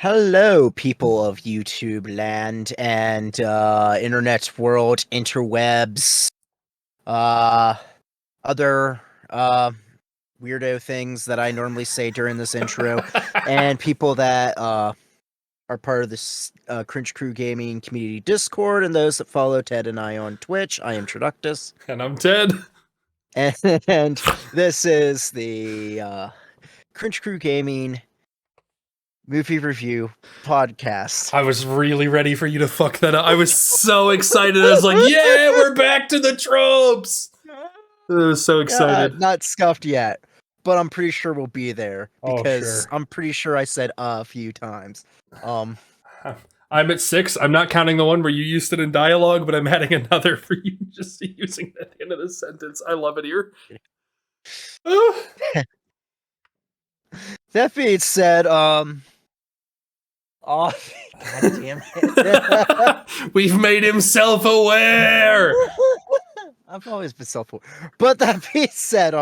Hello, people of YouTube land and internet world, interwebs, uh, other weirdo things that I normally say during this intro, and people that are part of this Cringe Crew Gaming community Discord, and those that follow Ted and I on Twitch. I am Traductus. And I'm Ted. And this is the Cringe Crew Gaming movie review podcast. I was really ready for you to fuck that up. I was so excited. I was like, yeah, we're back to the tropes. I was so excited. Not scuffed yet, but I'm pretty sure we'll be there because sure. I'm pretty sure I said a few times. I'm at 6. I'm not counting the one where you used it in dialogue, but I'm adding another for you just using that at the end of the sentence. I love it here. That being said, oh, god damn it. We've made him self-aware. I've always been self-aware. But that being said, we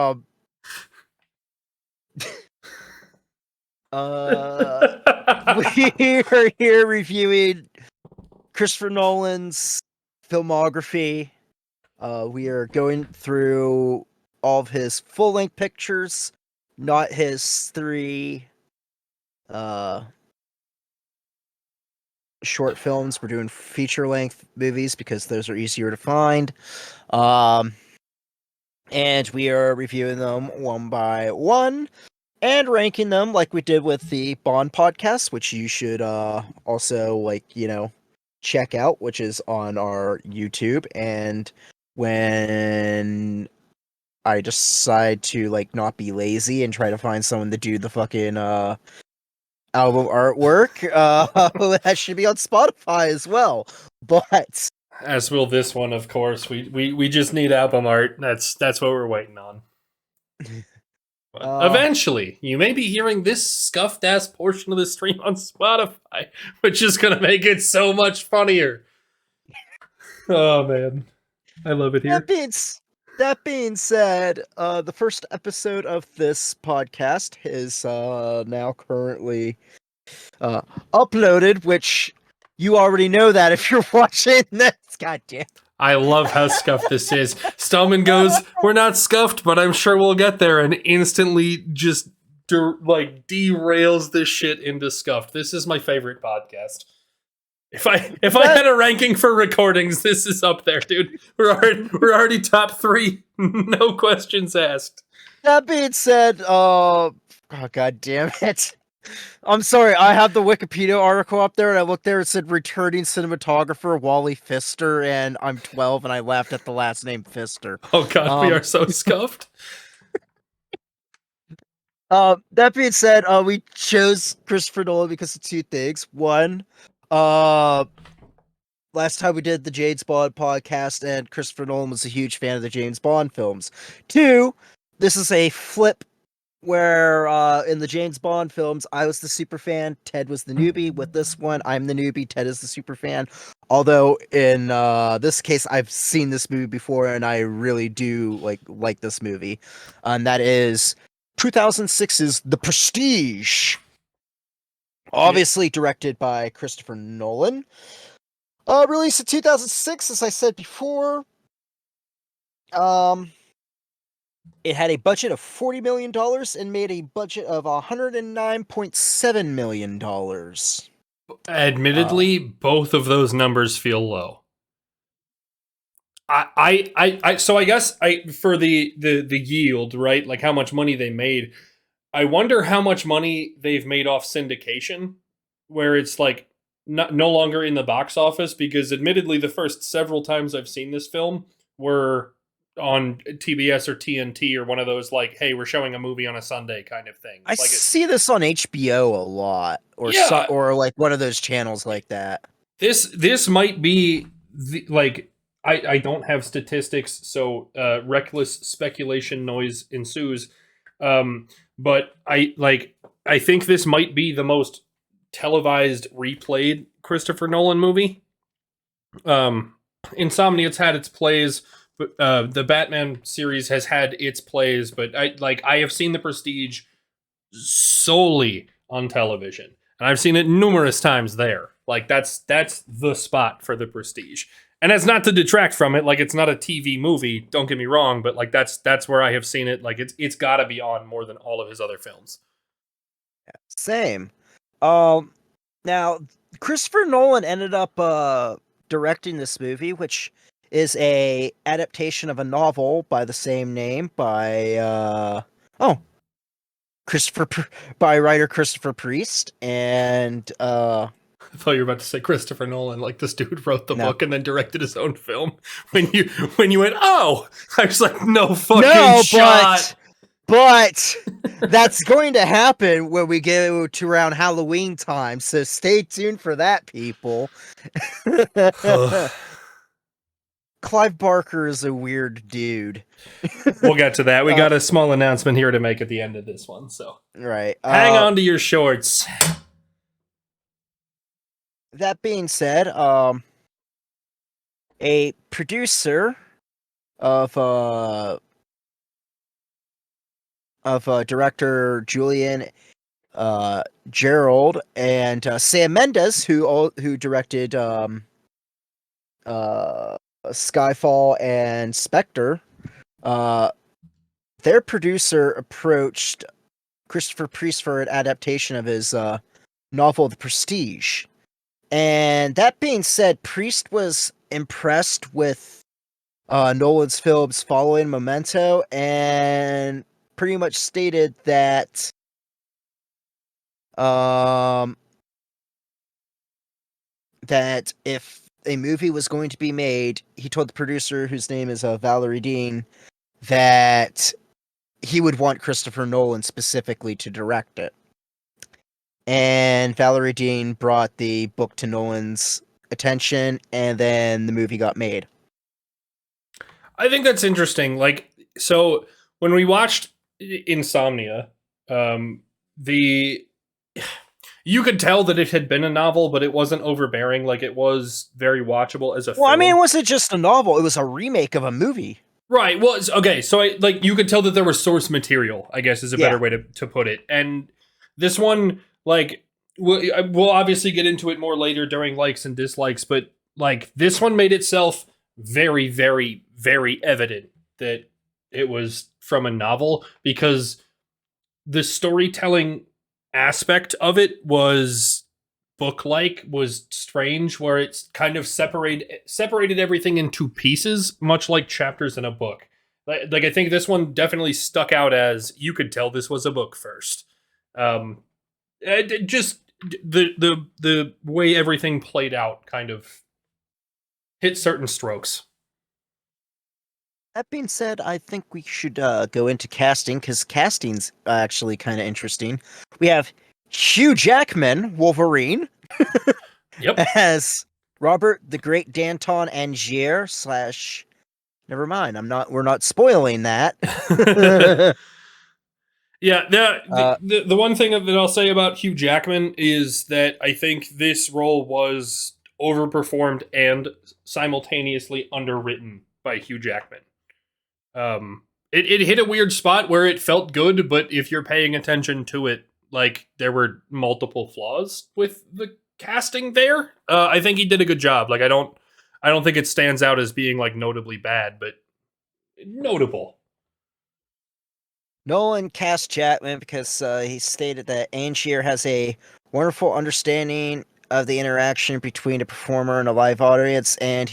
are here reviewing Christopher Nolan's filmography. We are going through all of his full-length pictures, not his 3 short films. We're doing feature-length movies because those are easier to find. And we are reviewing them one by one and ranking them like we did with the Bond podcast, which you should also check out, which is on our YouTube. And when I decide to not be lazy and try to find someone to do the fucking album artwork, that should be on Spotify as well. But as will this one, of course. We just need album art. That's what we're waiting on. Eventually, you may be hearing this scuffed ass portion of the stream on Spotify, which is gonna make it so much funnier. Oh man, I love it here. That being said, the first episode of this podcast is now currently uploaded, which you already know that if you're watching this. Goddamn. I love how scuffed this is. Stahlman goes, "We're not scuffed, but I'm sure we'll get there," and instantly just derails this shit into scuffed. This is my favorite podcast. If I had a ranking for recordings, this is up there, dude. We're already top 3, no questions asked. That being said, oh god damn it. I'm sorry, I have the Wikipedia article up there, and I looked there, it said returning cinematographer Wally Pfister, and I'm 12, and I laughed at the last name Pfister. Oh god, we are so scuffed. That being said, we chose Christopher Nolan because of 2 things. One, last time we did the James Bond podcast, and Christopher Nolan was a huge fan of the James Bond films. 2, this is a flip where in the James Bond films, I was the super fan, Ted was the newbie. With this one, I'm the newbie, Ted is the super fan. Although in this case, I've seen this movie before, and I really do like this movie. And that is 2006's The Prestige. Obviously directed by Christopher Nolan. Released in 2006, as I said before. It had a budget of $40 million and made a budget of $109.7 million. Admittedly, both of those numbers feel low. So I guess for the yield, right? Like how much money they made. I wonder how much money they've made off syndication, where it's like no longer in the box office, because admittedly the first several times I've seen this film were on TBS or TNT or one of those hey, we're showing a movie on a Sunday kind of thing. I see this on HBO a lot, or one of those channels like that. This might be I don't have statistics, so reckless speculation noise ensues. But I think this might be the most televised, replayed Christopher Nolan movie. Insomnia's had its plays. The Batman series has had its plays, but I have seen The Prestige solely on television. and I've seen it numerous times there. Like that's the spot for The Prestige. And that's not to detract from it. Like it's not a TV movie. Don't get me wrong, but like that's where I have seen it. Like it's got to be on more than all of his other films. Same. Now Christopher Nolan ended up directing this movie, which is a adaptation of a novel by the same name by by writer Christopher Priest, and I thought you were about to say Christopher Nolan, like this dude wrote the No. book and then directed his own film. When you went, oh, I was like, no fucking no, shot. but that's going to happen when we get to around Halloween time. So stay tuned for that, people. Clive Barker is a weird dude. We'll get to that. We got a small announcement here to make at the end of this one, so Right. hang on to your shorts. That being said, a producer of director Julian Gerald and Sam Mendes, who directed Skyfall and Spectre, their producer approached Christopher Priest for an adaptation of his novel The Prestige. And that being said, Priest was impressed with Nolan's films following Memento and pretty much stated that that if a movie was going to be made, he told the producer, whose name is Valerie Dean, that he would want Christopher Nolan specifically to direct it. And Valerie Dean brought the book to Nolan's attention, and then the movie got made. I think that's interesting. Like, so when we watched Insomnia, you could tell that it had been a novel, but it wasn't overbearing. Like, it was very watchable as a film. I mean, it wasn't just a novel; it was a remake of a movie. Right. Well, okay. So, you could tell that there was source material, I guess is a better way to put it. And this one, like, we'll obviously get into it more later during likes and dislikes, but, like, this one made itself very, very, very evident that it was from a novel because the storytelling aspect of it was book-like, was strange, where it's kind of separated everything into pieces, much like chapters in a book. Like I think this one definitely stuck out as you could tell this was a book first. Just the way everything played out kind of hit certain strokes. That being said, I think we should go into casting, because casting's actually kind of interesting. We have Hugh Jackman, Wolverine, Yep. as Robert the Great Danton Angier / never mind, we're not spoiling that. Yeah, the one thing that I'll say about Hugh Jackman is that I think this role was overperformed and simultaneously underwritten by Hugh Jackman. It hit a weird spot where it felt good, but if you're paying attention to it, like there were multiple flaws with the casting there. I think he did a good job. Like I don't think it stands out as being like notably bad, but notable. Nolan cast Jackman because he stated that Angier has a wonderful understanding of the interaction between a performer and a live audience, and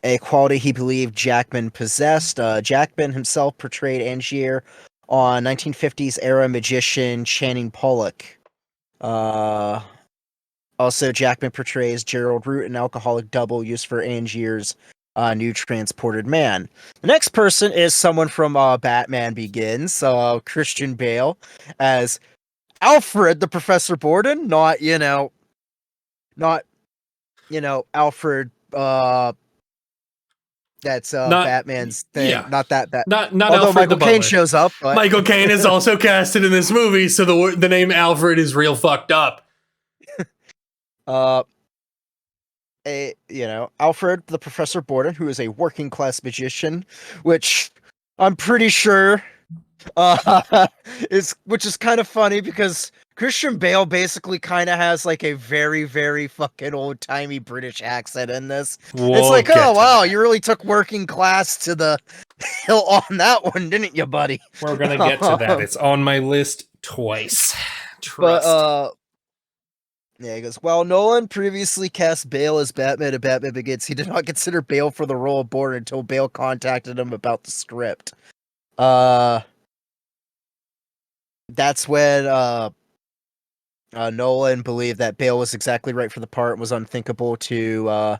a quality he believed Jackman possessed. Jackman himself portrayed Angier on 1950s era magician Channing Pollock. Also, Jackman portrays Gerald Root, an alcoholic double used for Angier's new transported man. The next person is someone from Batman Begins, Christian Bale, as Alfred the Professor Borden, not Alfred, that's Batman's thing. Yeah. Not that Not although Alfred Michael the Caine Butler. shows up. But... Michael Caine is also casted in this movie, so the name Alfred is real fucked up. Alfred the Professor Borden, who is a working class magician, which I'm pretty sure which is kind of funny because Christian Bale basically kind of has like a very, very fucking old timey British accent in this. It's We'll like, get oh to wow, that. you really took working class to the hill on that one, didn't you, buddy? We're gonna get to that. It's on my list twice. But Trust. yeah, he goes, well, Nolan previously cast Bale as Batman in Batman Begins. He did not consider Bale for the role of Bourne until Bale contacted him about the script. That's when Nolan believed that Bale was exactly right for the part and was unthinkable to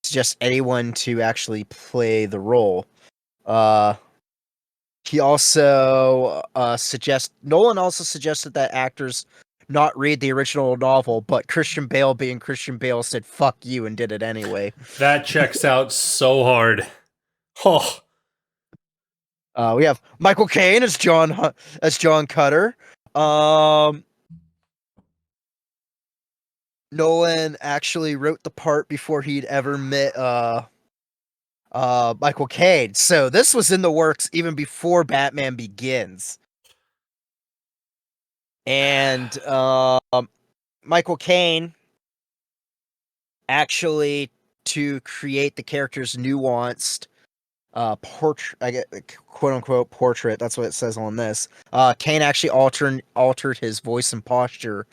suggest anyone to actually play the role. He also Nolan also suggested that actors not read the original novel, but Christian Bale, being Christian Bale, said "fuck you" and did it anyway. That checks out so hard. Oh, We have Michael Caine as John Cutter. Um, Nolan actually wrote the part before he'd ever met Michael Caine, so this was in the works even before Batman Begins. And Michael Caine actually, to create the character's nuanced portrait, I get quote unquote portrait. That's what it says on this. Kane actually altered his voice and posture,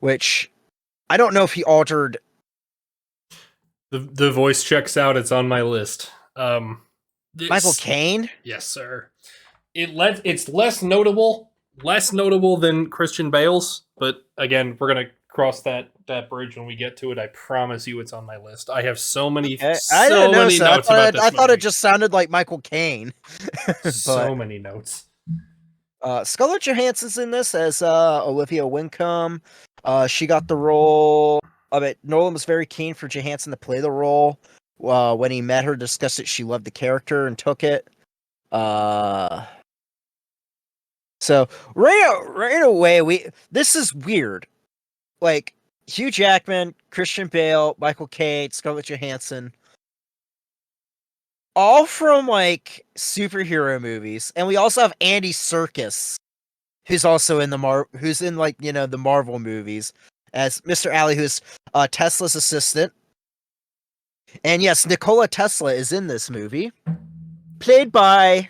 which I don't know if he altered. the voice checks out. It's on my list. Michael This, Caine. yes, sir. It's less notable than Christian Bale's, but again, we're gonna cross that bridge when we get to it. I promise you, it's on my list. I have I didn't so know many so. notes about this I thought movie. it just sounded like Michael Caine, but So many notes. Scarlett Johansson's in this as Olivia Wincombe. She got the role. I mean, Nolan was very keen for Johansson to play the role. When he met her, discussed it, she loved the character and took it. So right away, this is weird. Like Hugh Jackman, Christian Bale, Michael Caine, Scarlett Johansson, all from like superhero movies, and we also have Andy Serkis, who's also in who's in like the Marvel movies as Mr. Alley, who's Tesla's assistant. And yes, Nikola Tesla is in this movie, played by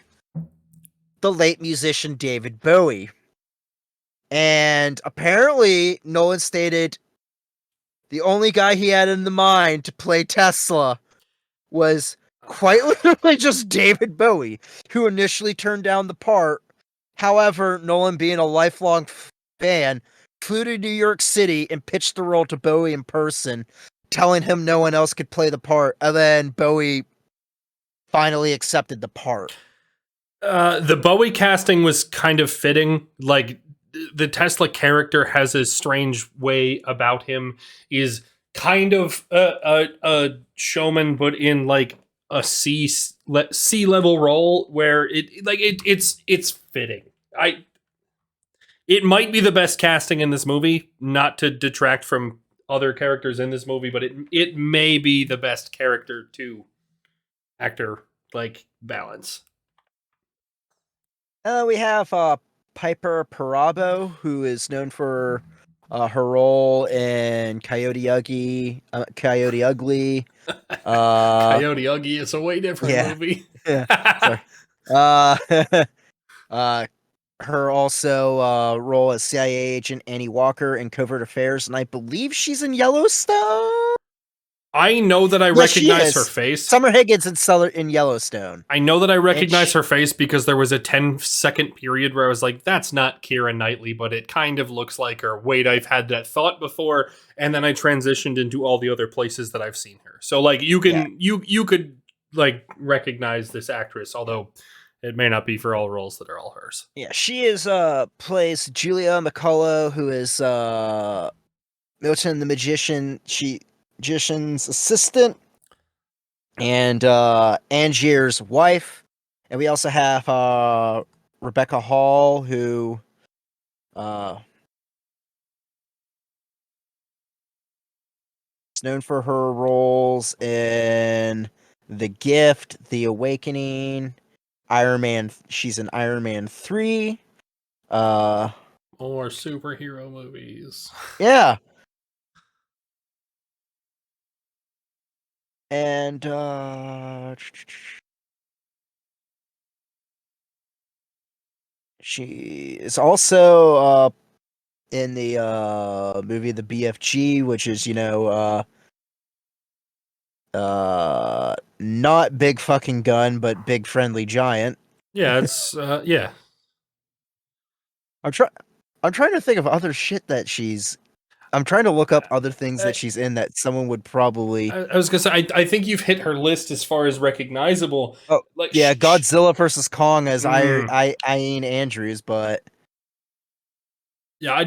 the late musician David Bowie. And apparently, Nolan stated the only guy he had in the mind to play Tesla was quite literally just David Bowie, who initially turned down the part. However, Nolan, being a lifelong fan, flew to New York City and pitched the role to Bowie in person, telling him no one else could play the part. And then Bowie finally accepted the part. The Bowie casting was kind of fitting. Like the Tesla character has a strange way about him. Is kind of a showman, but in like a C level role where it's fitting. It might be the best casting in this movie. Not to detract from other characters in this movie, but it may be the best character to actor like balance. We have Piper Perabo, who is known for her role in Coyote Ugly. Coyote Ugly is a way different Yeah, movie. yeah. Sorry. Uh, her also role as CIA agent Annie Walker in Covert Affairs, and I believe she's in Yellowstone. I know that I Yes, she recognize her is. face. Summer Higgins in Yellowstone. I know that I And recognize her face because there was a 10-second period where I was like, that's not Keira Knightley, but it kind of looks like her. Wait, I've had that thought before. And then I transitioned into all the other places that I've seen her. So like you could like recognize this actress, although it may not be for all roles that are all hers. yeah, she is plays Julia McCullough, who is Milton the magician's assistant, and Angier's wife. And we also have Rebecca Hall, who uh, is known for her roles in The Gift, The Awakening, Iron Man. She's in Iron Man 3. Uh, Or superhero movies. Yeah. And she is also in the movie The BFG, which is, not Big Fucking Gun, but Big Friendly Giant. Yeah, it's yeah. I'm try I'm trying to think of other shit that I'm trying to look up other things I, that she's in that someone would probably. I was gonna say I think you've hit her list as far as recognizable. Oh, Like yeah, Godzilla versus Kong as mm, Ian Andrews, but yeah,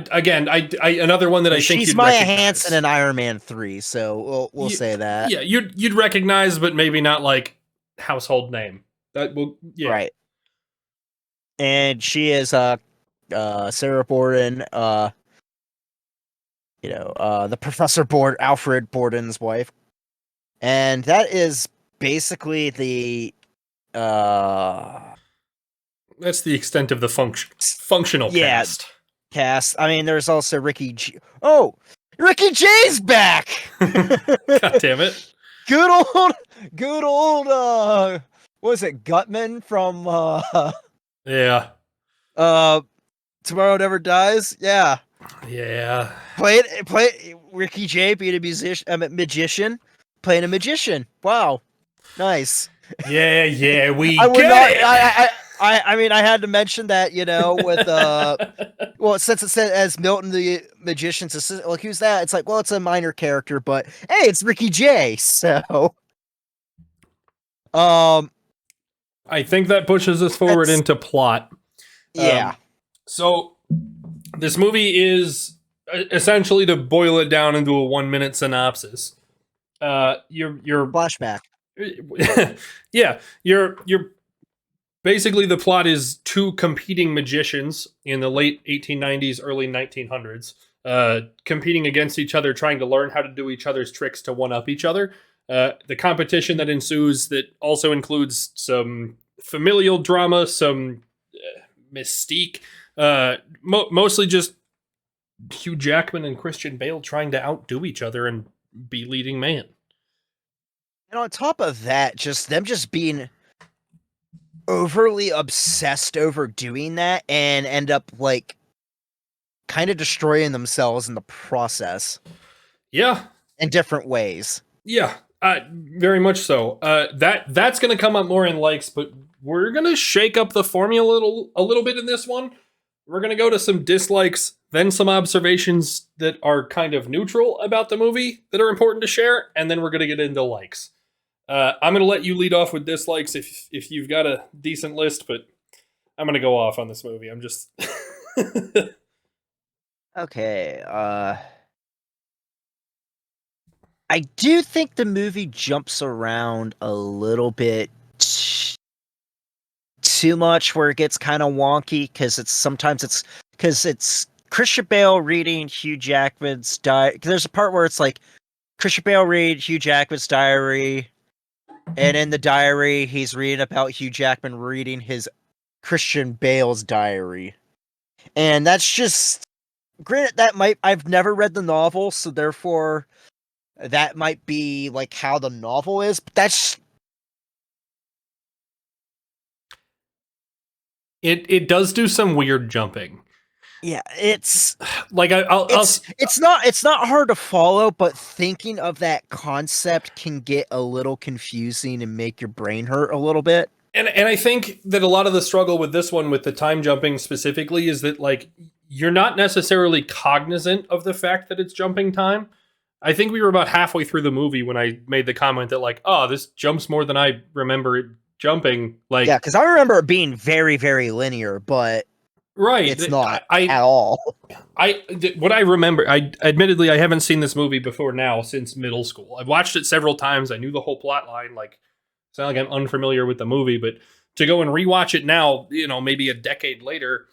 another one that I think she's you'd Maya Hansen recognize. in Iron Man 3, so we'll say that. Yeah, you'd recognize, but maybe not like household name. That will yeah. Right. And she is Sarah Borden, the Professor Alfred Borden's wife. And that is basically the uh That's the extent of the functional yeah, cast. cast. I mean, there's also Ricky G. Oh, Ricky J's back. God damn it. good old, good old. What is it, Gutman from Yeah. uh, Tomorrow Never Dies? Yeah, Yeah. play Ricky J being a magician, playing a magician. Wow, nice. Yeah, we I would get not. it. I mean, I had to mention that, with well, since it said as Milton the magician's assistant, like who's that? It's like, well, it's a minor character, but hey, it's Ricky J. So, um, I think that pushes us forward that's into plot. yeah, So this movie is essentially, to boil it down into a 1 minute synopsis. You're flashback. yeah, you're basically, the plot is two competing magicians in the late 1890s, early 1900s, competing against each other, trying to learn how to do each other's tricks to one up each other. The competition that ensues that also includes some familial drama, some mystique, mostly just Hugh Jackman and Christian Bale trying to outdo each other and be leading man. And on top of that, just them just being overly obsessed over doing that and end up like kind of destroying themselves in the process Yeah, in different ways. yeah, very much so. That's going to come up more in likes, but we're going to shake up the formula a little bit in this one. We're going to go to some dislikes, then some observations that are kind of neutral about the movie that are important to share, and then we're going to get into likes. I'm going to let you lead off with dislikes if you've got a decent list, but I'm going to go off on this movie. I'm just Okay, I do think the movie jumps around a little bit too much, where it gets kind of wonky because it's Christian Bale reading Hugh Jackman's diary. There's a part where it's like Christian Bale read Hugh Jackman's diary, and in the diary he's reading about Hugh Jackman reading his Christian Bale's diary, and that's just granted I've never read the novel, so therefore that might be like how the novel is, but that's it does do some weird jumping. yeah, it's Like it's not hard to follow, but thinking of that concept can get a little confusing and make your brain hurt a little bit. and I think that a lot of the struggle with this one, with the time jumping specifically, is that like you're not necessarily cognizant of the fact that it's jumping time. I think we were about halfway through the movie when I made the comment that like, oh, this jumps more than I remember it jumping. Like, Yeah, because I remember it being very, very linear, but right? it's not at all. What I remember, I admittedly I haven't seen this movie before now since middle school. I've watched it several times. I knew the whole plot line. Like, it's not like I'm unfamiliar with the movie, but to go and rewatch it now, maybe a decade later,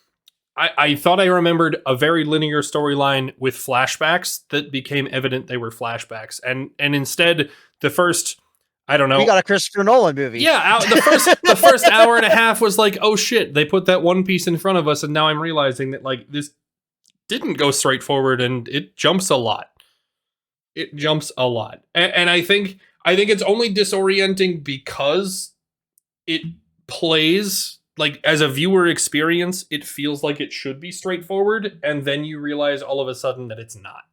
I thought I remembered a very linear storyline with flashbacks that became evident they were flashbacks, and instead the first, I don't know, We got a Christopher Nolan movie. yeah, the first hour and a half was like, oh shit, they put that one piece in front of us, and now I'm realizing that like this didn't go straight forward, and it jumps a lot. It jumps a lot, and I think it's only disorienting because it plays like as a viewer experience. It feels like it should be straightforward, and then you realize all of a sudden that it's not.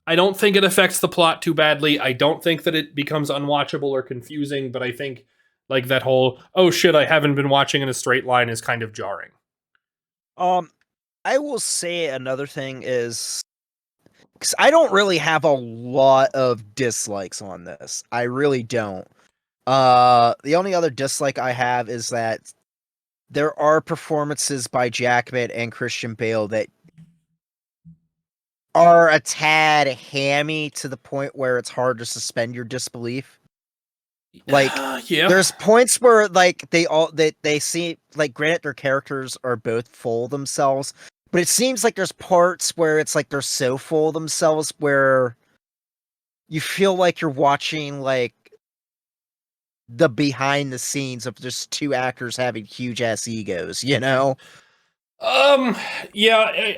I don't think it affects the plot too badly. I don't think that it becomes unwatchable or confusing, but I think like that whole oh shit, I haven't been watching in a straight line is kind of jarring. I will say another thing is because I don't really have a lot of dislikes on this. I really don't. The only other dislike I have is that there are performances by Jackman and Christian Bale that are a tad hammy to the point where it's hard to suspend your disbelief. Like, yeah, there's points where like they see like granted their characters are both full of themselves, but it seems like there's parts where it's like they're so full of themselves where you feel like you're watching like the behind the scenes of just two actors having huge ass egos, you know? yeah.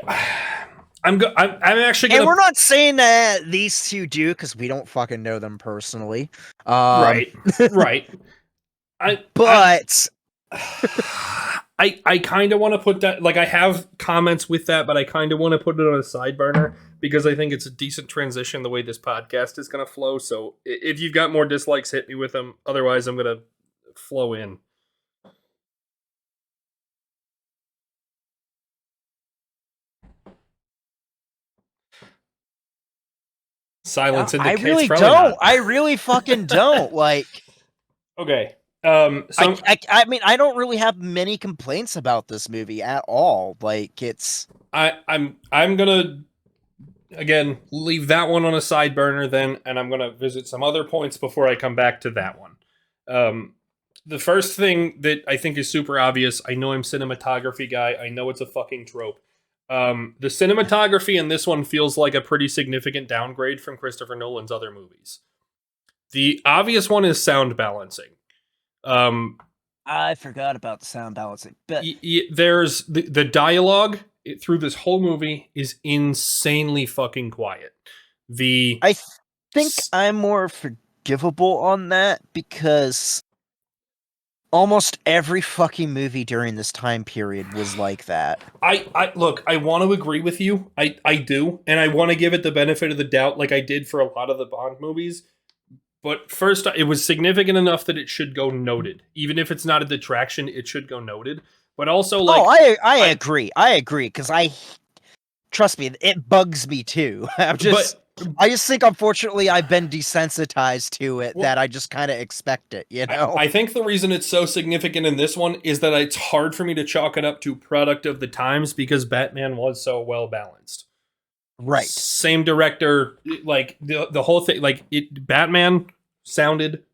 I'm actually And gonna we're not saying that these two do because we don't fucking know them personally. right, right. I But I kind of want to put that, like, I have comments with that, but I kind of want to put it on a side burner because I think it's a decent transition the way this podcast is going to flow. So if you've got more dislikes, hit me with them. Otherwise, I'm going to flow in. Silence I indicates really probably don't. not. I really fucking don't. Like, Okay. I mean, I don't really have many complaints about this movie at all. Like, it's I'm gonna again leave that one on a side burner then, and I'm gonna visit some other points before I come back to that one. The first thing that I think is super obvious. I know I'm cinematography guy. I know it's a fucking trope. The cinematography in this one feels like a pretty significant downgrade from Christopher Nolan's other movies. The obvious one is sound balancing. I forgot about the sound balancing, but There's the dialogue through this whole movie is insanely fucking quiet. I think I'm more forgivable on that because almost every fucking movie during this time period was like that. I look, I want to agree with you. I do, and I want to give it the benefit of the doubt, like I did for a lot of the Bond movies. But first, it was significant enough that it should go noted. Even if it's not a detraction, it should go noted. But also, like, I agree. I agree because trust me, it bugs me too. I just think, unfortunately, I've been desensitized to it that I just kind of expect it. You know, I think the reason it's so significant in this one is that it's hard for me to chalk it up to product of the times because Batman was so well balanced. right? Same director, like the whole thing, like Batman sounded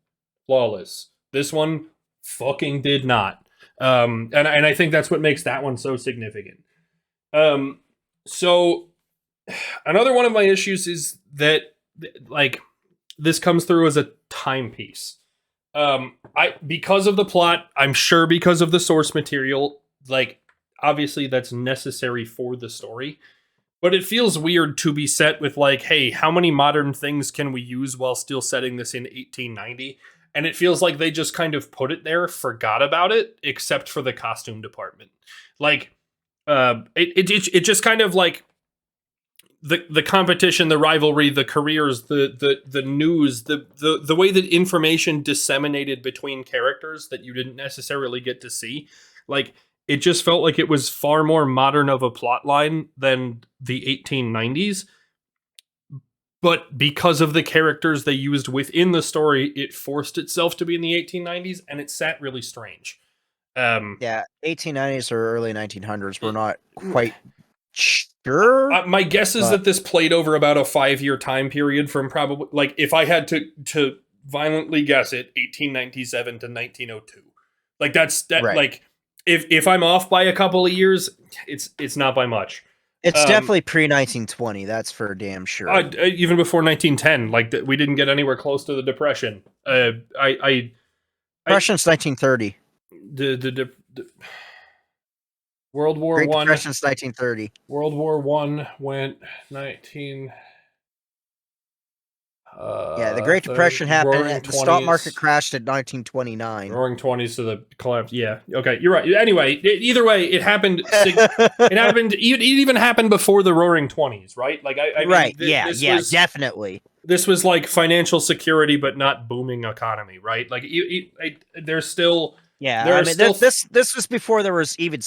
flawless. This one fucking did not. And I think that's what makes that one so significant. So another one of my issues is that like this comes through as a timepiece. Because of the plot, I'm sure because of the source material, like obviously that's necessary for the story. But it feels weird to be set with like, hey, how many modern things can we use while still setting this in 1890? And it feels like they just kind of put it there, forgot about it, except for the costume department. Like, it just kind of like the competition, the rivalry, the careers, the news, the way that information disseminated between characters that you didn't necessarily get to see, like it just felt like it was far more modern of a plot line than the 1890s. But because of the characters they used within the story, it forced itself to be in the 1890s, and it sat really strange. Yeah, 1890s or early 1900s. We're not quite sure. My guess is that this played over about a 5-year time period from probably like if I had to violently guess it, 1897 to 1902. Like that's Right. like if I'm off by a couple of years, it's not by much. It's definitely pre-1920. That's for damn sure. Even before 1910, like we didn't get anywhere close to the Depression. Depression's 1930. World War Great One. Depression's 1930. World War One went 19. Yeah, the Great The Depression Roaring happened. The stock 20s. market crashed in 1929. Roaring 20s to the collapse. Yeah. Okay, you're right. Anyway, either way, it happened. It happened. It even happened before the Roaring 20s, right? Like I Right. mean, Yeah. Yeah. Definitely. this was like financial security, but not booming economy, right? Like there's still Yeah. there I are mean, still this was before there was even.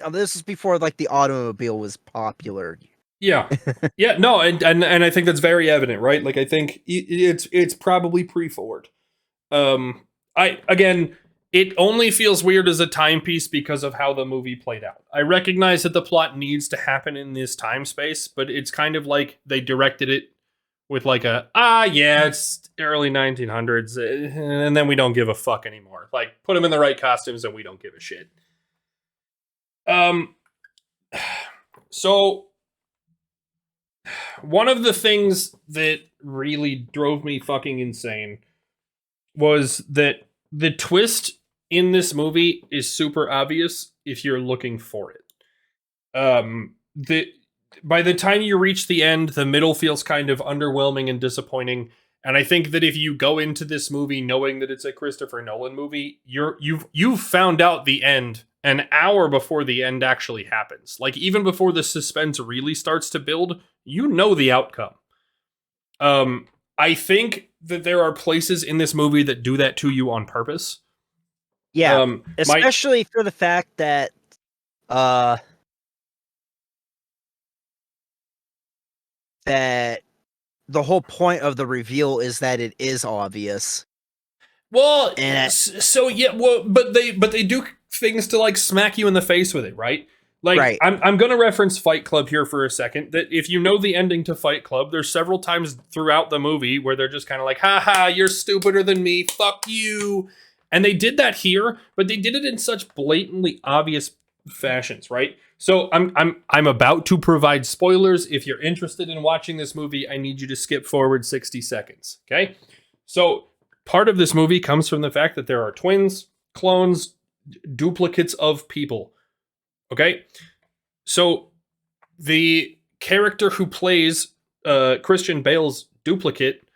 This was before like the automobile was popular. yeah. Yeah, no, and I think that's very evident, right? Like I think it's probably pre-Ford. I again, it only feels weird as a timepiece because of how the movie played out. I recognize that the plot needs to happen in this time space, but it's kind of like they directed it with like yeah, it's early 1900s, and then we don't give a fuck anymore. Like put them in the right costumes and we don't give a shit. Um, so one of the things that really drove me fucking insane was that the twist in this movie is super obvious if you're looking for it. The by the time you reach the end, the middle feels kind of underwhelming and disappointing. And I think that if you go into this movie knowing that it's a Christopher Nolan movie, you've found out the end an hour before the end actually happens. Like even before the suspense really starts to build, you know the outcome. I think that there are places in this movie that do that to you on purpose. Yeah, especially for the fact that that the whole point of the reveal is that it is obvious. Well, And so yeah, well, but they do things to like smack you in the face with it, right? Like right. I'm going to reference Fight Club here for a second. That if you know the ending to Fight Club, there's several times throughout the movie where they're just kind of like, "Ha, you're stupider than me. Fuck you." And they did that here, but they did it in such blatantly obvious fashions, right? So I'm about to provide spoilers. If you're interested in watching this movie, I need you to skip forward 60 seconds. Okay? So part of this movie comes from the fact that there are twins, clones, duplicates of people. Okay? So the character who plays Christian Bale's duplicate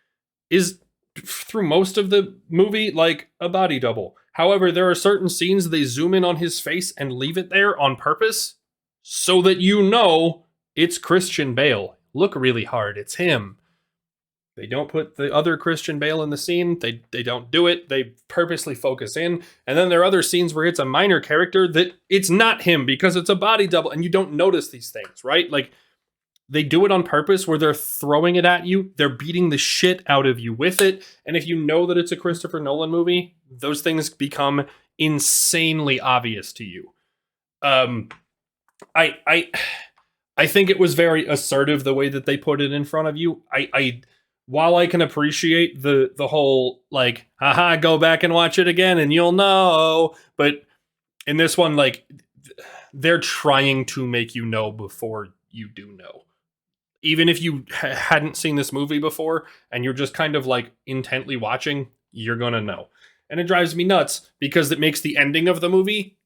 is through most of the movie like a body double. However, there are certain scenes they zoom in on his face and leave it there on purpose so that you know it's Christian Bale. Look really hard, it's him. They don't put the other Christian Bale in the scene. They don't do it. They purposely focus in. And then there are other scenes where it's a minor character that it's not him because it's a body double and you don't notice these things, right? Like they do it on purpose where they're throwing it at you. They're beating the shit out of you with it. And if you know that it's a Christopher Nolan movie, those things become insanely obvious to you. I think it was very assertive the way that they put it in front of you. While I can appreciate the whole like, haha, go back and watch it again and you'll know. But in this one, like they're trying to make you know before you do know. Even if you hadn't seen this movie before and you're just kind of like intently watching, you're gonna know. And it drives me nuts because it makes the ending of the movie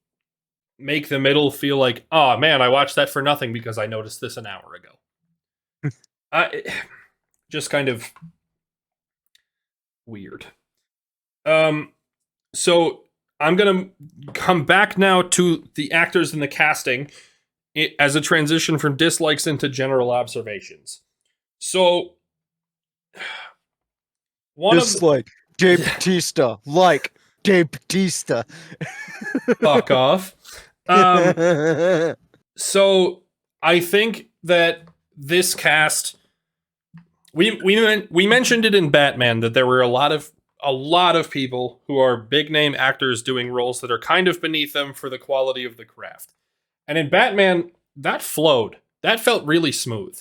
make the middle feel like, oh man, I watched that for nothing because I noticed this an hour ago. Just kind of weird. So I'm gonna come back now to the actors and the casting as a transition from dislikes into general observations. So, Dislike Dave Bautista, like Dave Bautista. Fuck off. So I think that this cast, we mentioned it in Batman that there were a lot of people who are big name actors doing roles that are kind of beneath them for the quality of the craft. And in Batman, that flowed. That felt really smooth.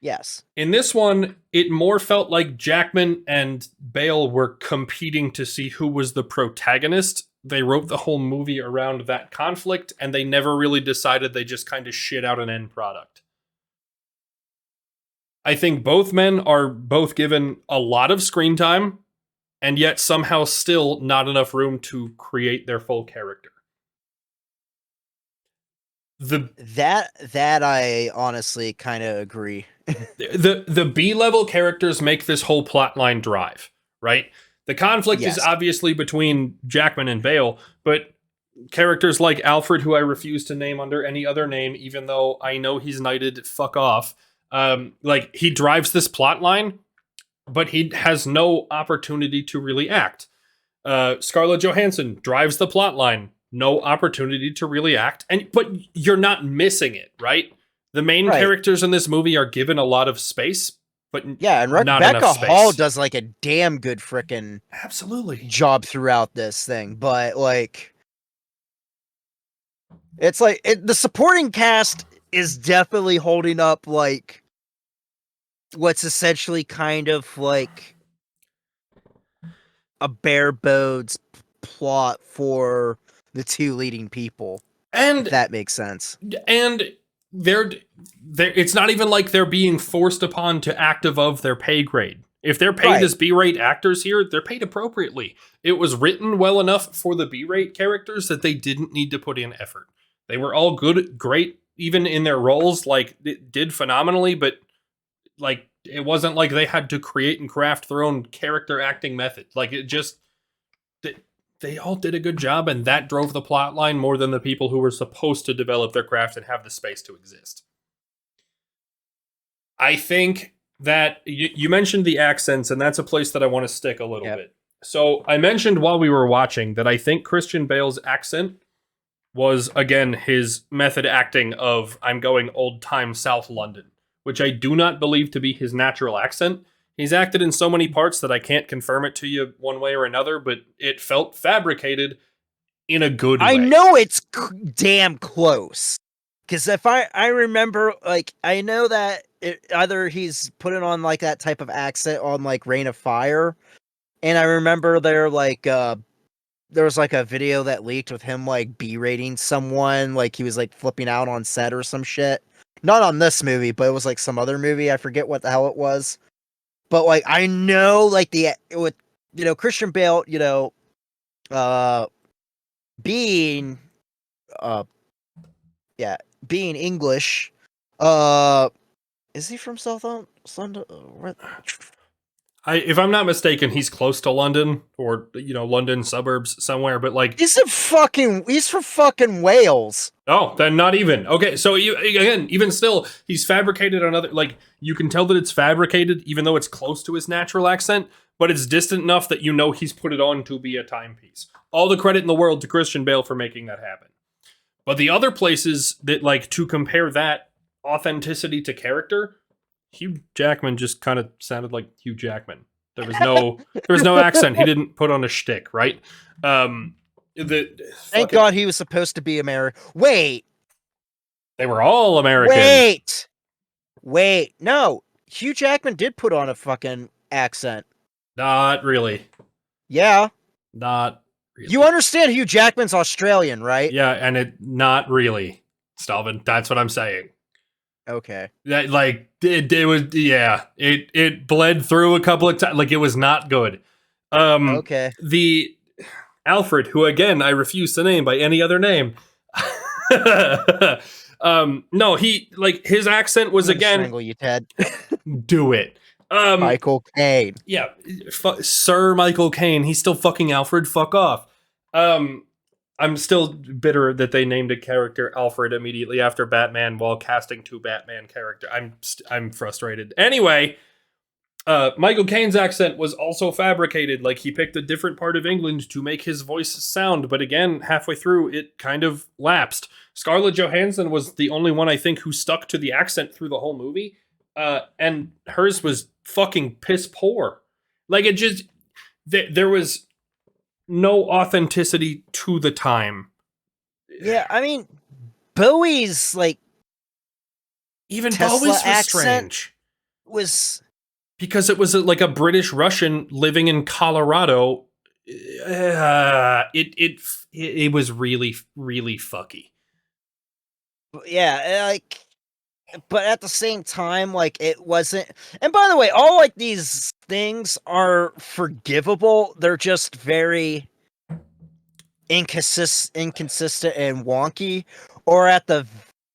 Yes. In this one, it more felt like Jackman and Bale were competing to see who was the protagonist. They wrote the whole movie around that conflict, and they never really decided. They just kind of shit out an end product. I think both men are both given a lot of screen time, and yet somehow still not enough room to create their full character. The That I honestly kind of agree. the B level characters make this whole plot line drive, right? The conflict is Yes. obviously between Jackman and Bale, but characters like Alfred, who I refuse to name under any other name, even though I know he's knighted, fuck off. Like he drives this plot line, but he has no opportunity to really act. Scarlett Johansson drives the plot line, no opportunity to really act, but you're not missing it, right? The main Right. characters in this movie are given a lot of space, but Yeah, and not enough Rebecca Hall space. does like a damn good freaking Absolutely. job throughout this thing, but like it's like the supporting cast is definitely holding up like what's essentially kind of like a bare bones plot for the two leading people, if And that makes sense. and they're it's not even like they're being forced upon to act above their pay grade. If they're paid Right. as B-rate actors here, they're paid appropriately. It was written well enough for the B-rate characters that they didn't need to put in effort. They were all good, great, even in their roles, like it did phenomenally, but like it wasn't like they had to create and craft their own character acting method. Like it just they all did a good job, and that drove the plot line more than the people who were supposed to develop their craft and have the space to exist. I think that you mentioned the accents, and that's a place that I want to stick a little bit. So I mentioned while we were watching that I think Christian Bale's accent was, again, his method acting of I'm going old time South London, which I do not believe to be his natural accent. He's acted in so many parts that I can't confirm it to you one way or another, but it felt fabricated in a good way. I know it's damn close. Because if I remember, like, I know that either he's putting on, like, that type of accent on, like, Reign of Fire, and I remember there was, like, a video that leaked with him, like, berating someone, like, he was, like, flipping out on set or some shit. Not on this movie, but it was, like, some other movie, I forget what the hell it was. But, like, I know, like, with, Christian Bale, being, uh, yeah, being English, is he from South London? If I'm not mistaken, he's close to London or London suburbs somewhere. But like, He's from fucking Wales. oh, then not even okay. So again, even still, he's fabricated another. Like you can tell that it's fabricated, even though it's close to his natural accent, but it's distant enough that he's put it on to be a timepiece. All the credit in the world to Christian Bale for making that happen. But the other places that like to compare that authenticity to character, Hugh Jackman just kind of sounded like Hugh Jackman. There was no accent. He didn't put on a shtick, right? Thank God he was supposed to be American. Wait, they were all American. Wait, no. Hugh Jackman did put on a fucking accent. Not really. Yeah. Not really. You understand Hugh Jackman's Australian, right? Yeah, and not really, Stahlman. That's what I'm saying. Okay. That like it was it bled through a couple of times. Like it was not good. Okay. The Alfred, who again I refuse to name by any other name. No, he like his accent was again. Strangle you, Ted. Do it. Michael Caine. Yeah, Sir Michael Caine. He's still fucking Alfred. Fuck off. I'm still bitter that they named a character Alfred immediately after Batman while casting two Batman characters. I'm frustrated. Anyway, Michael Caine's accent was also fabricated. Like he picked a different part of England to make his voice sound, but again, halfway through, it kind of lapsed. Scarlett Johansson was the only one I think who stuck to the accent through the whole movie, and hers was fucking piss poor. Like it just there was no authenticity to the time. Yeah, I mean, Bowie's like even Tesla Bowie's was accent strange because it was like a British Russian living in Colorado. It was really fucky. Yeah, like, but at the same time, like it wasn't. And by the way, all like these things are forgivable. They're just very inconsistent and wonky, or at the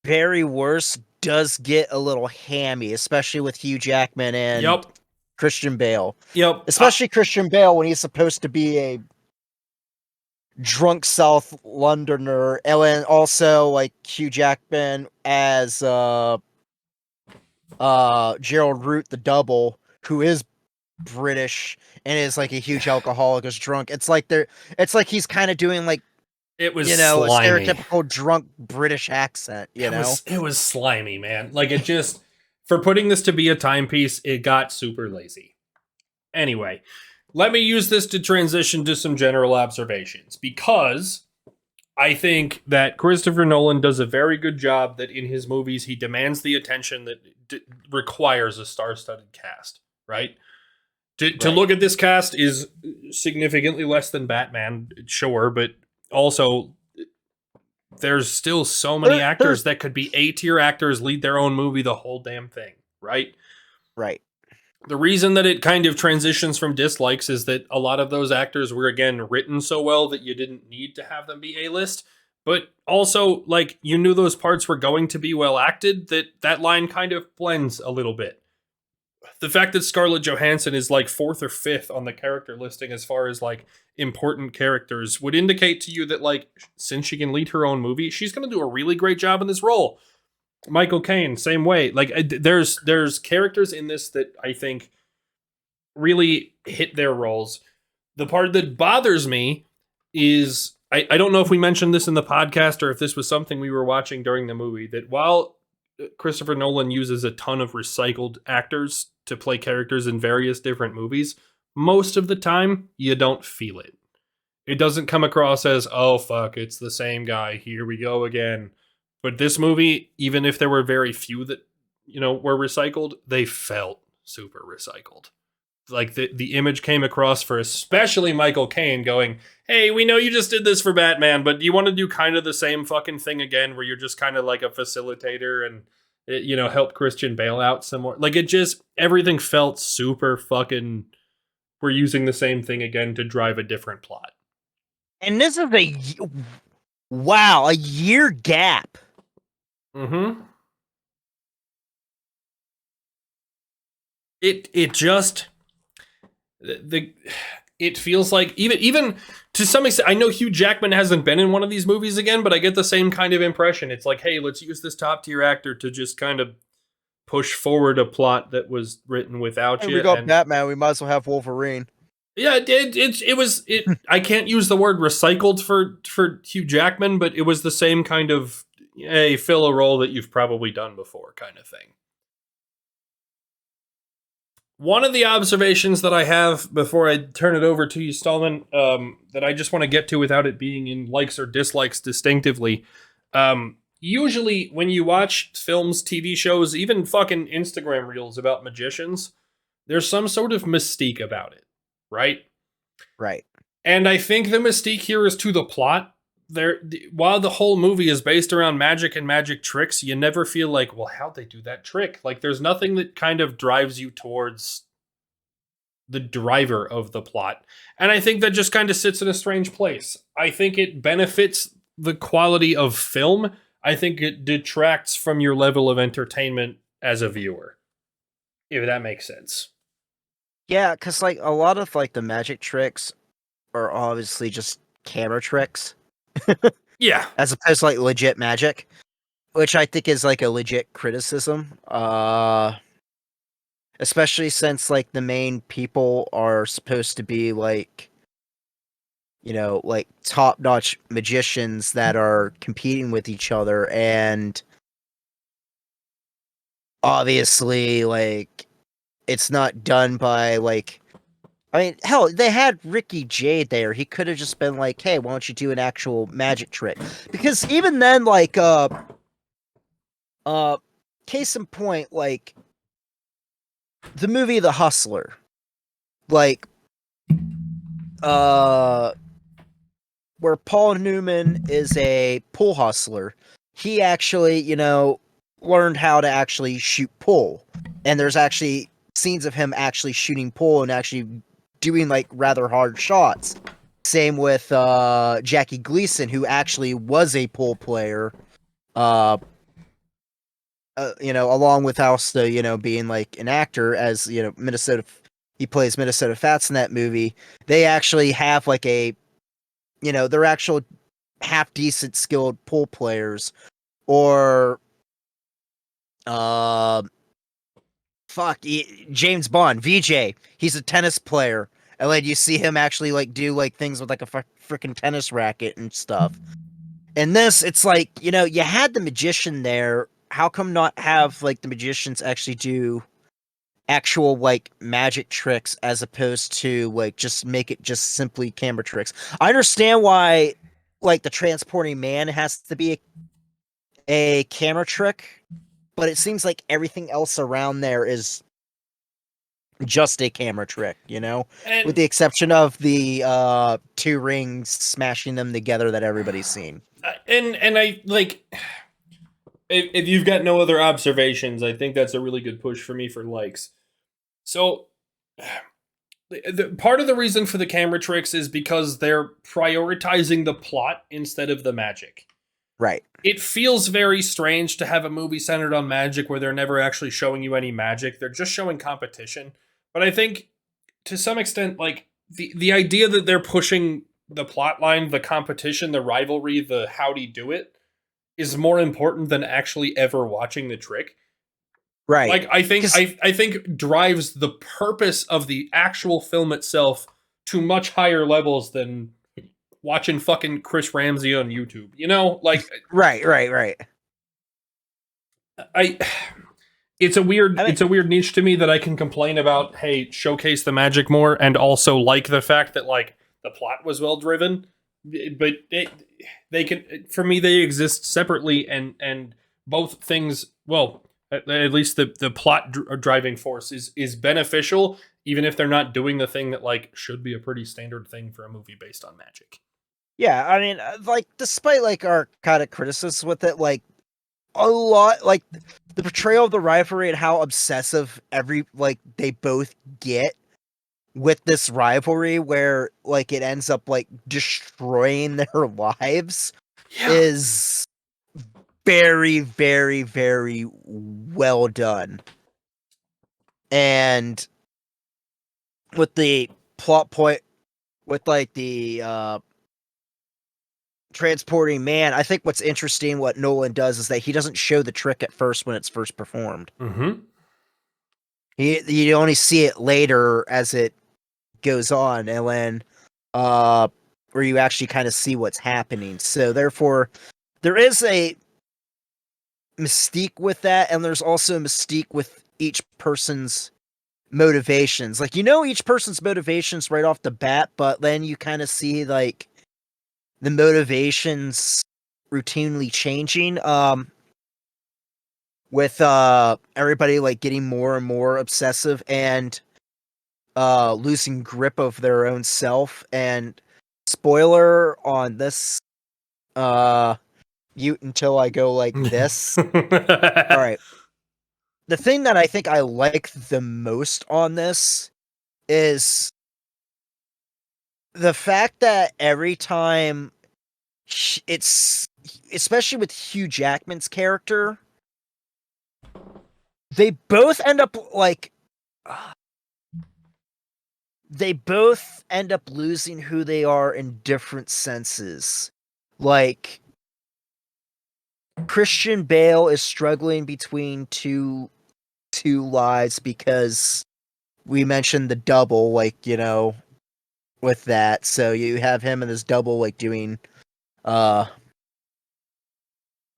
very worst does get a little hammy, especially with Hugh Jackman and Yep. Christian Bale. Yep. Especially Christian Bale when he's supposed to be a drunk South Londoner, and then also like Hugh Jackman as Gerald Root the double, who is British and is like a huge alcoholic, is drunk. It's like he's kind of doing like, it was a slimy. stereotypical drunk British accent, you know? It was slimy, man. Like it just for putting this to be a timepiece, it got super lazy. Anyway, let me use this to transition to some general observations because I think that Christopher Nolan does a very good job that in his movies he demands the attention that requires a star-studded cast, right? To look at this cast is significantly less than Batman, sure, but also there's still so many actors that could be A-tier actors, lead their own movie, the whole damn thing, right? Right. The reason that it kind of transitions from dislikes is that a lot of those actors were, again, written so well that you didn't need to have them be A-list. But also, like, you knew those parts were going to be well acted, that line kind of blends a little bit. The fact that Scarlett Johansson is like 4th or 5th on the character listing as far as like important characters would indicate to you that, like, since she can lead her own movie, she's going to do a really great job in this role. Michael Caine, same way. Like there's characters in this that I think really hit their roles. The part that bothers me is I don't know if we mentioned this in the podcast or if this was something we were watching during the movie, that while Christopher Nolan uses a ton of recycled actors to play characters in various different movies, most of the time you don't feel it. It doesn't come across as, oh fuck, it's the same guy, here we go again. But this movie, even if there were very few that, were recycled, they felt super recycled. Like the image came across for especially Michael Caine going, hey, we know you just did this for Batman, but do you want to do kind of the same fucking thing again where you're just kind of like a facilitator and, help Christian Bale out some more? Like it just, everything felt super fucking, we're using the same thing again to drive a different plot. And this is a year gap. Mm-hmm. It just it feels like even to some extent, I know Hugh Jackman hasn't been in one of these movies again, but I get the same kind of impression. It's like, hey, let's use this top tier actor to just kind of push forward a plot that was written without you. We got Batman, we might as well have Wolverine. Yeah, it was. I can't use the word recycled for Hugh Jackman, but it was the same kind of, hey, fill a role that you've probably done before kind of thing. One of the observations that I have before I turn it over to you, Stahlman, that I just want to get to without it being in likes or dislikes distinctively. Usually when you watch films, TV shows, even fucking Instagram reels about magicians, there's some sort of mystique about it, right? Right. And I think the mystique here is to the plot. While the whole movie is based around magic and magic tricks, you never feel like, well, how'd they do that trick? Like, there's nothing that kind of drives you towards the driver of the plot. And I think that just kind of sits in a strange place. I think it benefits the quality of film. I think it detracts from your level of entertainment as a viewer, if that makes sense. Yeah, because like a lot of like the magic tricks are obviously just camera tricks. Yeah. As opposed to like legit magic, which I think is like a legit criticism. Especially since like the main people are supposed to be like, like top-notch magicians that are competing with each other, and obviously like it's not done by like, I mean, hell, they had Ricky Jade there. He could have just been like, hey, why don't you do an actual magic trick? Because even then, like, case in point, like, the movie The Hustler. Like, where Paul Newman is a pool hustler. He actually, learned how to actually shoot pool. And there's actually scenes of him actually shooting pool and actually doing like rather hard shots. Same with Jackie Gleason, who actually was a pool player along with also being like an actor as Minnesota. He plays Minnesota Fats in that movie. They actually have like they're actual half decent skilled pool players, or uh, James Bond, VJ. He's a tennis player, and like you see him actually like do like things with like a freaking tennis racket and stuff. And this, it's like you had the magician there. How come not have like the magicians actually do actual like magic tricks as opposed to like just make it just simply camera tricks? I understand why like the transporting man has to be a camera trick, but it seems like everything else around there is just a camera trick, with And the exception of the two rings smashing them together that everybody's seen. and I like if you've got no other observations, I think that's a really good push for me for likes. So part of the reason for the camera tricks is because they're prioritizing the plot instead of the magic. Right. It feels very strange to have a movie centered on magic where they're never actually showing you any magic. They're just showing competition. But I think to some extent, like the idea that they're pushing the plot line, the competition, the rivalry, the howdy do it is more important than actually ever watching the trick. Right. Like I think Because I think drives the purpose of the actual film itself to much higher levels than watching fucking Chris Ramsey on YouTube. Like right. I it's a weird I mean, it's a weird niche to me that I can complain about, hey, showcase the magic more, and also like the fact that like the plot was well driven. But they can, for me, they exist separately, and both things, well, at least the plot driving force is beneficial, even if they're not doing the thing that like should be a pretty standard thing for a movie based on magic. yeah, I mean, like, despite like our kind of criticisms with it, like a lot, like the portrayal of the rivalry and how obsessive they both get with this rivalry, where like it ends up like destroying their lives, Yeah. is very, very, very well done. And with the plot point, with like the transporting man, I think what's interesting, what Nolan does, is that he doesn't show the trick at first when it's first performed. Mm-hmm. You only see it later as it goes on, and when where you actually kind of see what's happening. So therefore, there is a mystique with that, and there's also a mystique with each person's motivations. Like each person's motivations right off the bat, but then you kind of see like the motivations routinely changing. With everybody like getting more and more obsessive and losing grip of their own self. And spoiler on this, mute until I go like this. All right. The thing that I think I like the most on this is the fact that every time it's, especially with Hugh Jackman's character, they both end up like they both end up losing who they are in different senses. Like Christian Bale is struggling between two lives because we mentioned the double, like, with that. So you have him and his double like doing uh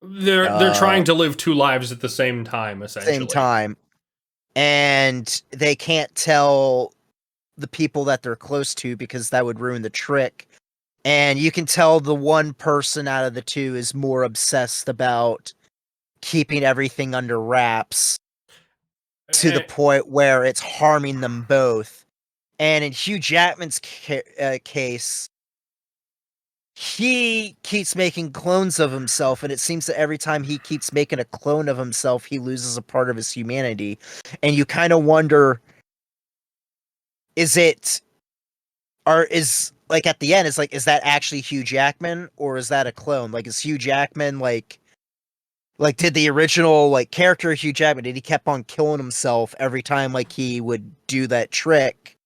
They're trying to live two lives at the same time, same essentially. time. And they can't tell the people that they're close to because that would ruin the trick. And you can tell the one person out of the two is more obsessed about keeping everything under wraps to the Eh, point where it's harming them both. And in Hugh Jackman's case, he keeps making clones of himself, and it seems that every time he keeps making a clone of himself, he loses a part of his humanity. And you kind of wonder, is it, or is, like, at the end, it's like, is that actually Hugh Jackman, or is that a clone? Like, is Hugh Jackman, like, Like, did the original like character Hugh Jackman, did he kept on killing himself every time like he would do that trick,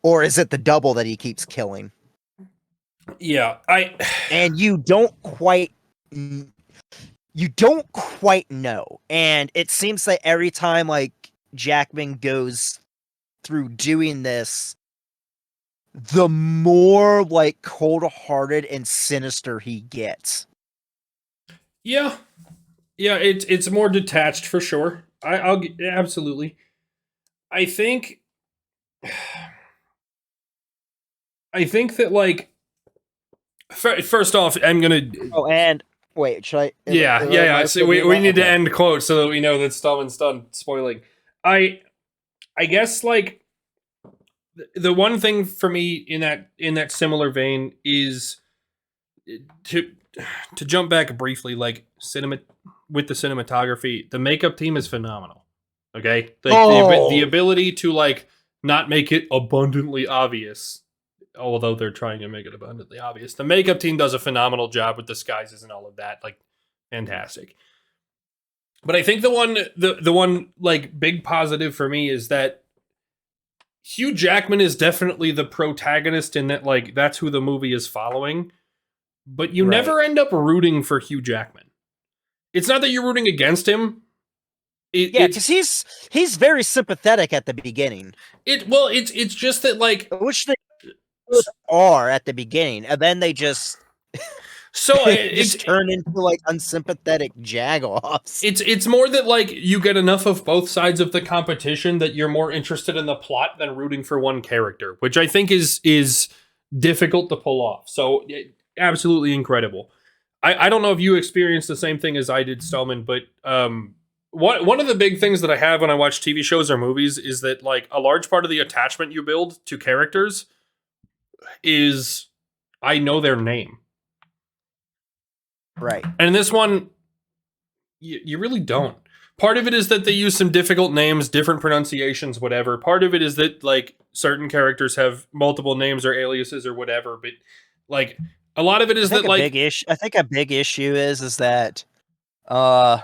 or is it the double that he keeps killing? Yeah, And you don't quite know. And it seems that every time like Jackman goes through doing this, the more like cold-hearted and sinister he gets. yeah, yeah. It's more detached for sure. Absolutely. I think I think that like first off, I'm gonna Oh, and wait, should I? yeah, Am yeah, I yeah. okay So doing we that? need to Okay. end quote so that we know that Stahlman's done spoiling. I I guess like the one thing for me in that similar vein is to to jump back briefly, like cinema with the cinematography, the makeup team is phenomenal. Okay, like the Oh, ability to like not make it abundantly obvious, although they're trying to make it abundantly obvious. The makeup team does a phenomenal job with disguises and all of that. Like, fantastic. But I think the one like big positive for me is that Hugh Jackman is definitely the protagonist in that like that's who the movie is following, but you right. never end up rooting for Hugh Jackman. It's not that you're rooting against him. Yeah, because he's very sympathetic at the beginning, It's just that like which they both are at the beginning, and then they just so they it's just turn into like unsympathetic jagoffs. it's more that like you get enough of both sides of the competition that you're more interested in the plot than rooting for one character, which I think is difficult to pull off. So absolutely incredible. I don't know if you experienced the same thing as I did, Stallman, but one of the big things that I have when I watch TV shows or movies is that like a large part of the attachment you build to characters is I know their name. Right. And in this one, you really don't. Part of it is that they use some difficult names, different pronunciations, whatever. Part of it is that like certain characters have multiple names or aliases or whatever. But like a lot of it is that like I think a big issue is that uh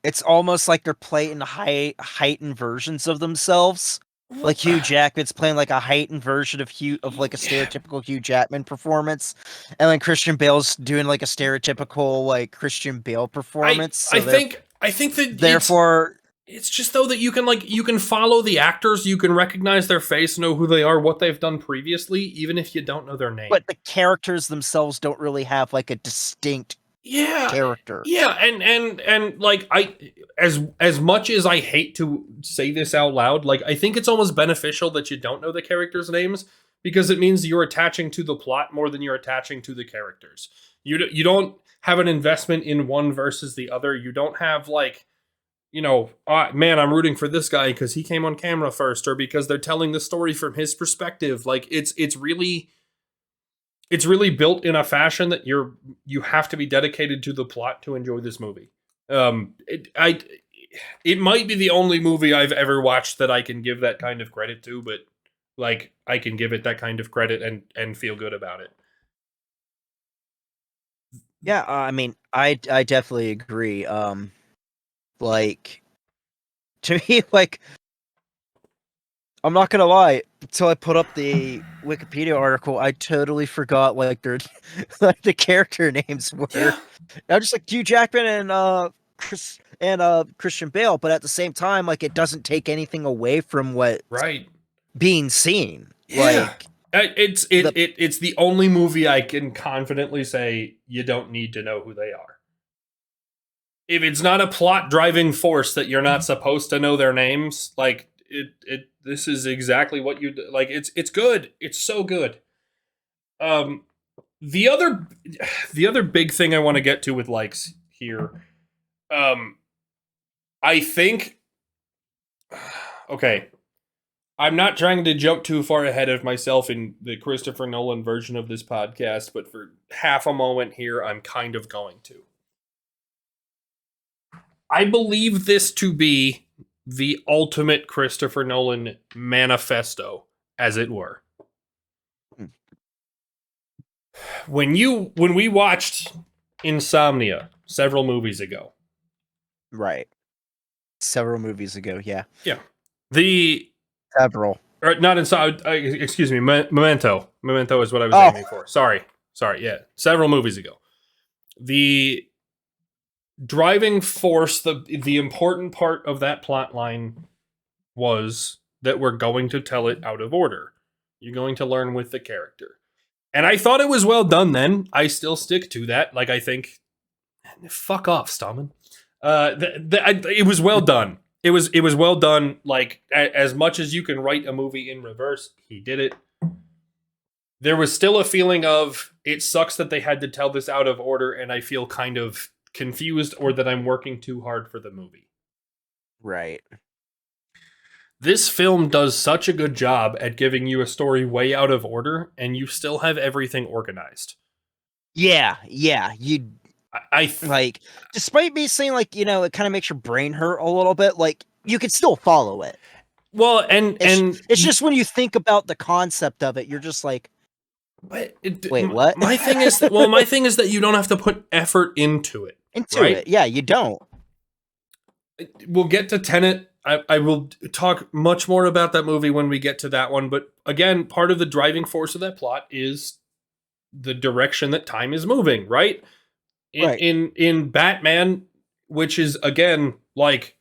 it's almost like they're playing heightened versions of themselves. Like Hugh Jackman's playing like a heightened version of like a stereotypical Hugh Jackman performance, and then Christian Bale's doing like a stereotypical like Christian Bale performance. So I think that therefore, it's just though that you can follow the actors, you can recognize their face, know who they are, what they've done previously, even if you don't know their name. but the characters themselves don't really have like a distinct Yeah, character. yeah, and like I as much as I hate to say this out loud, like I think it's almost beneficial that you don't know the characters' names because it means you're attaching to the plot more than you're attaching to the characters. You don't have an investment in one versus the other. You don't have like man, I'm rooting for this guy because he came on camera first, or because they're telling the story from his perspective. Like it's really built in a fashion that you have to be dedicated to the plot to enjoy this movie. It might be the only movie I've ever watched that I can give that kind of credit to, but like I can give it that kind of credit and feel good about it. Yeah, I mean, I definitely agree. Like to me, like I'm not gonna lie, until I put up the Wikipedia article, I totally forgot like their like the character names were. Yeah, I'm just like Hugh Jackman and Christian Bale, but at the same time, like it doesn't take anything away from what right. being seen. Yeah. Like the It's the only movie I can confidently say you don't need to know who they are. If it's not a plot driving force that you're not supposed to know their names, like it this is exactly what you like. It's good. It's so good. Um, the other the other big thing I want to get to with likes here, um, I think. Okay, I'm not trying to jump too far ahead of myself in the Christopher Nolan version of this podcast, but for half a moment here, I'm kind of going to. I believe this to be the ultimate Christopher Nolan manifesto, as it were. When we watched Insomnia, several movies ago. Right. Several movies ago, yeah. Yeah. The Several. or not inside. Excuse me, Memento. Memento is what I was Oh, aiming for. Sorry. Yeah, several movies ago. The driving force, the important part of that plot line was that we're going to tell it out of order. You're going to learn with the character, and I thought it was well done. Then I still stick to that. Like I think, fuck off, Stahlman. It was well done. It was well done. Like as much as you can write a movie in reverse, he did it. There was still a feeling of it sucks that they had to tell this out of order, and I feel kind of confused or that I'm working too hard for the movie. right. This film does such a good job at giving you a story way out of order, and you still have everything organized. Yeah, you I like, despite me saying like, it kind of makes your brain hurt a little bit, like you could still follow it. well, and It's just when you think about the concept of it, you're just like, wait, what? my thing is that you don't have to put effort into it. Into right? it. Yeah, you don't. We'll get to Tenet. I will talk much more about that movie when we get to that one. But again, part of the driving force of that plot is the direction that time is moving, right? Right. In Batman, which is again like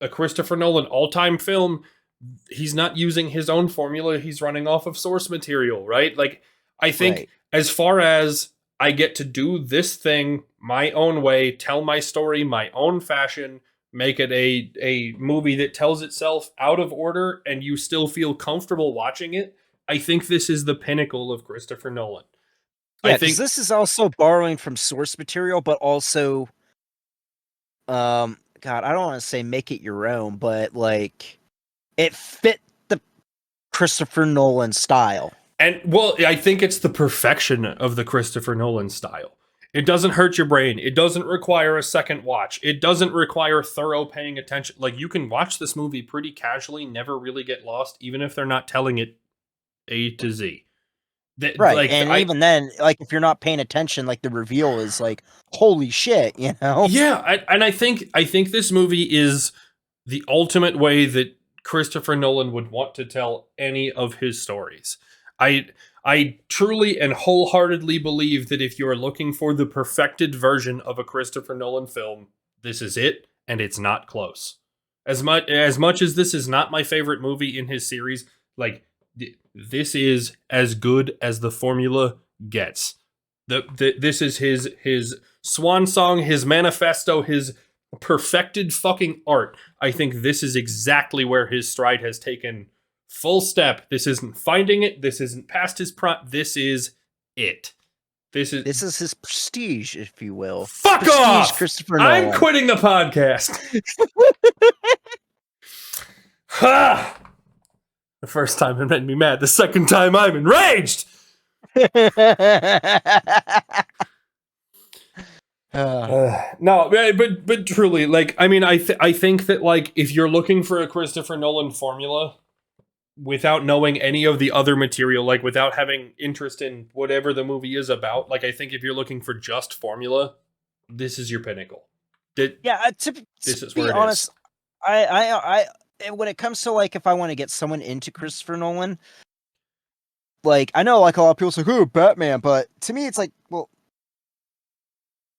a Christopher Nolan all-time film, he's not using his own formula, he's running off of source material, right? Like I think Right. as far as I get to do this thing my own way, tell my story my own fashion, make it a movie that tells itself out of order and you still feel comfortable watching it, I think this is the pinnacle of Christopher Nolan. Yeah, I because think this is also borrowing from source material, but also, God, I don't want to say make it your own, but like, it fit the Christopher Nolan style. And well, I think it's the perfection of the Christopher Nolan style. It doesn't hurt your brain. It doesn't require a second watch. It doesn't require thorough paying attention. Like you can watch this movie pretty casually, never really get lost, even if they're not telling it A to Z. Right. Like And even then, like, if you're not paying attention, like, the reveal is like, holy shit, yeah, and I think this movie is the ultimate way that Christopher Nolan would want to tell any of his stories. I truly and wholeheartedly believe that if you're looking for the perfected version of a Christopher Nolan film, this is it, and it's not close. As much as this is not my favorite movie in his series, like this is as good as the formula gets. This is his swan song, his manifesto, his perfected fucking art. I think this is exactly where his stride has taken full step. This isn't finding it. This isn't past his prime. This is it. This is his prestige, if you will. fuck Prestige off. Christopher Nolan. I'm quitting the podcast. Ha! The first time it made me mad. The second time I'm enraged. No, but truly, like, I mean, I think that like if you're looking for a Christopher Nolan formula without knowing any of the other material, like without having interest in whatever the movie is about, like I think if you're looking for just formula, this is your pinnacle. Yeah, This is be where it honest, is. I when it comes to like if I want to get someone into Christopher Nolan, like I know like a lot of people say, "Oh, Batman," but to me it's like, well,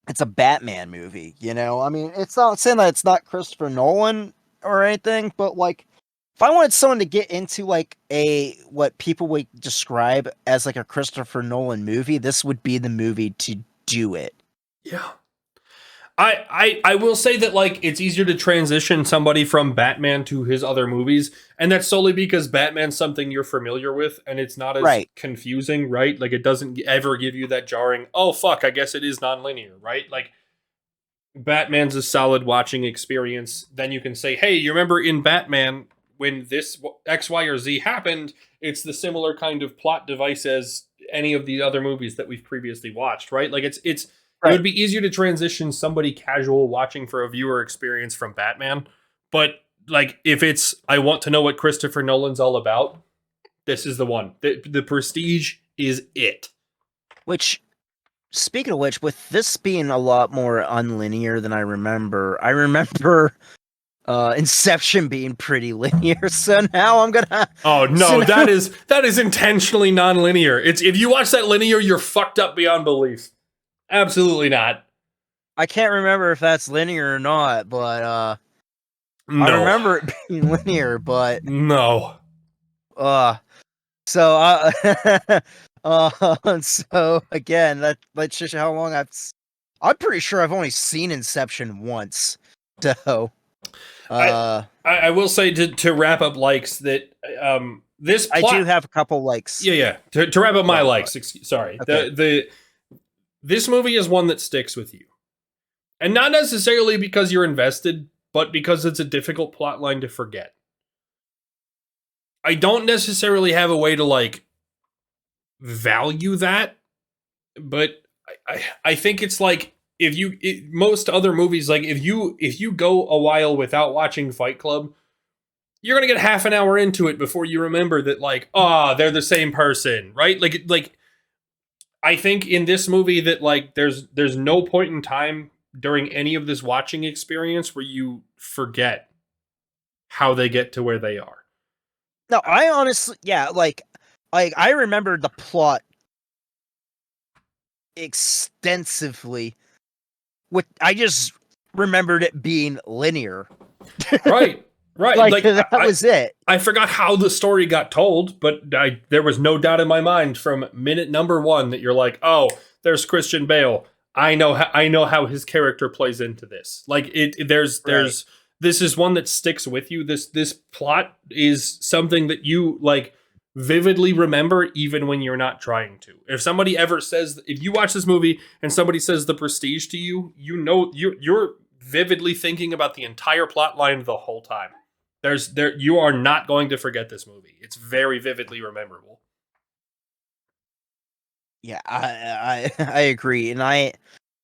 it's a Batman movie, I mean, it's not saying that it's not Christopher Nolan or anything, but like if I wanted someone to get into like a what people would describe as like a Christopher Nolan movie, this would be the movie to do it. Yeah. I will say that like it's easier to transition somebody from Batman to his other movies, and that's solely because Batman's something you're familiar with and it's not as Right. confusing, right? Like it doesn't ever give you that jarring, oh fuck, I guess it is nonlinear, right? Like Batman's a solid watching experience. Then you can say, hey, you remember in Batman when this X, Y, or Z happened? It's the similar kind of plot device as any of the other movies that we've previously watched, right? Like it Right. would be easier to transition somebody casual watching for a viewer experience from Batman. But like if it's I want to know what Christopher Nolan's all about, this is the one. The Prestige is it. Which speaking of which, with this being a lot more unlinear than I remember Inception being pretty linear. So now I'm gonna. Oh So no, now, that is intentionally non-linear. It's if you watch that linear, you're fucked up beyond belief. Absolutely not. I can't remember if that's linear or not, but I No. remember it being linear. But No. uh, so so again, that's just how long I'm pretty sure I've only seen Inception once. So I uh, I will say to wrap up likes that this I do plot. have a couple likes. Yeah. To wrap up my Go likes. Sorry. Okay. The this movie is one that sticks with you, and not necessarily because you're invested, but because it's a difficult plot line to forget. I don't necessarily have a way to like value that, but I think it's like if most other movies, like if you go a while without watching Fight Club, you're gonna get half an hour into it before you remember that, like, they're the same person, right? Like I think in this movie that like there's no point in time during any of this watching experience where you forget how they get to where they are. No, I honestly, yeah, like I remember the plot extensively. I just remembered it being linear. Right, right. Like Like that was it. I forgot how the story got told, but there was no doubt in my mind from minute number one that you're like, oh, there's Christian Bale. I know how his character plays into this. Like Right. there's this is one that sticks with you. This plot is something that you like vividly remember even when you're not trying to. If somebody ever says, if you watch this movie and somebody says The Prestige to you, you know you're vividly thinking about the entire plot line the whole time. You are not going to forget this movie. It's very vividly memorable. Yeah, I agree, and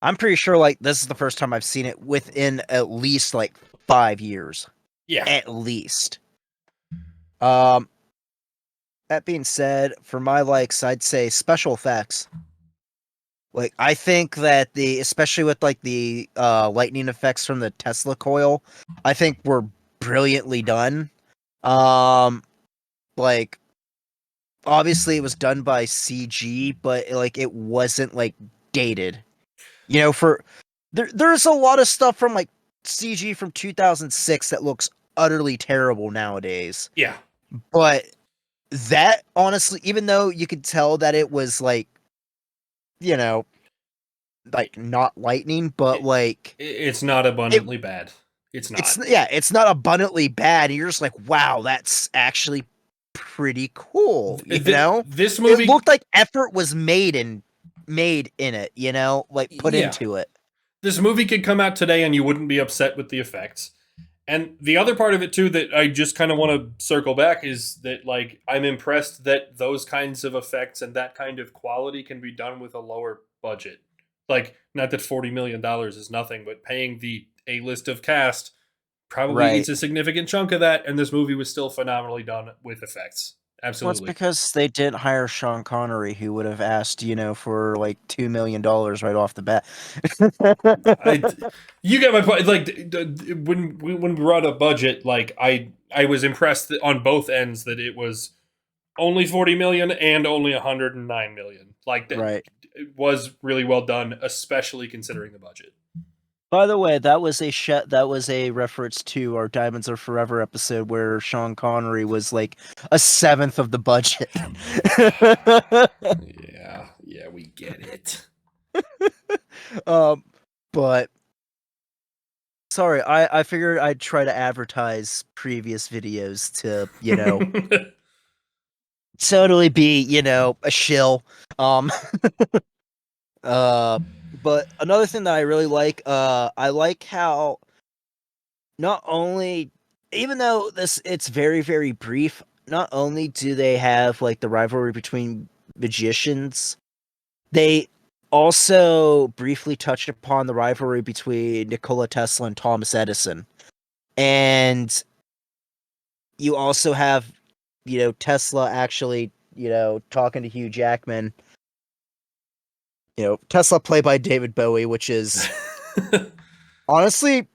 I'm pretty sure like this is the first time I've seen it within at least like 5 years, Yeah. at least. Um, that being said, for my likes, I'd say special effects. Like I think that especially with like the lightning effects from the Tesla coil, I think were brilliantly done. Um, like obviously it was done by CG, but like it wasn't like dated. You know, there's a lot of stuff from like CG from 2006 that looks utterly terrible nowadays. Yeah. But that honestly, even though you could tell that it was like, you know, like not lightning, but It, like it's not it abundantly bad. It's it's not. yeah, it's not abundantly bad. And you're just like, wow, that's actually pretty cool. You know, This it movie, looked like effort was made in it. You know, like put yeah. into it. This movie could come out today and you wouldn't be upset with the effects. And the other part of it too that I just kind of want to circle back is that like I'm impressed that those kinds of effects and that kind of quality can be done with a lower budget. Like not that $40 million is nothing, but paying the A list of cast probably eats Right. a significant chunk of that, and this movie was still phenomenally done with effects. Well, it's Absolutely. because they didn't hire Sean Connery, who would have asked, for like $2 million right off the bat. I, you get my point. Like when we brought up budget, like I was impressed on both ends that it was only 40 million and only 109 million. Like that Right. it was really well done, especially considering the budget. By the way, that was a reference to our Diamonds Are Forever episode where Sean Connery was like a seventh of the budget. Yeah, we get it. um, but sorry, I figured I'd try to advertise previous videos to totally be a shill. Um, uh, but another thing that I really like, I like how not only, even though it's very very brief, not only do they have like the rivalry between magicians, they also briefly touched upon the rivalry between Nikola Tesla and Thomas Edison. And you also have, Tesla actually, talking to Hugh Jackman Tesla played by David Bowie, which is honestly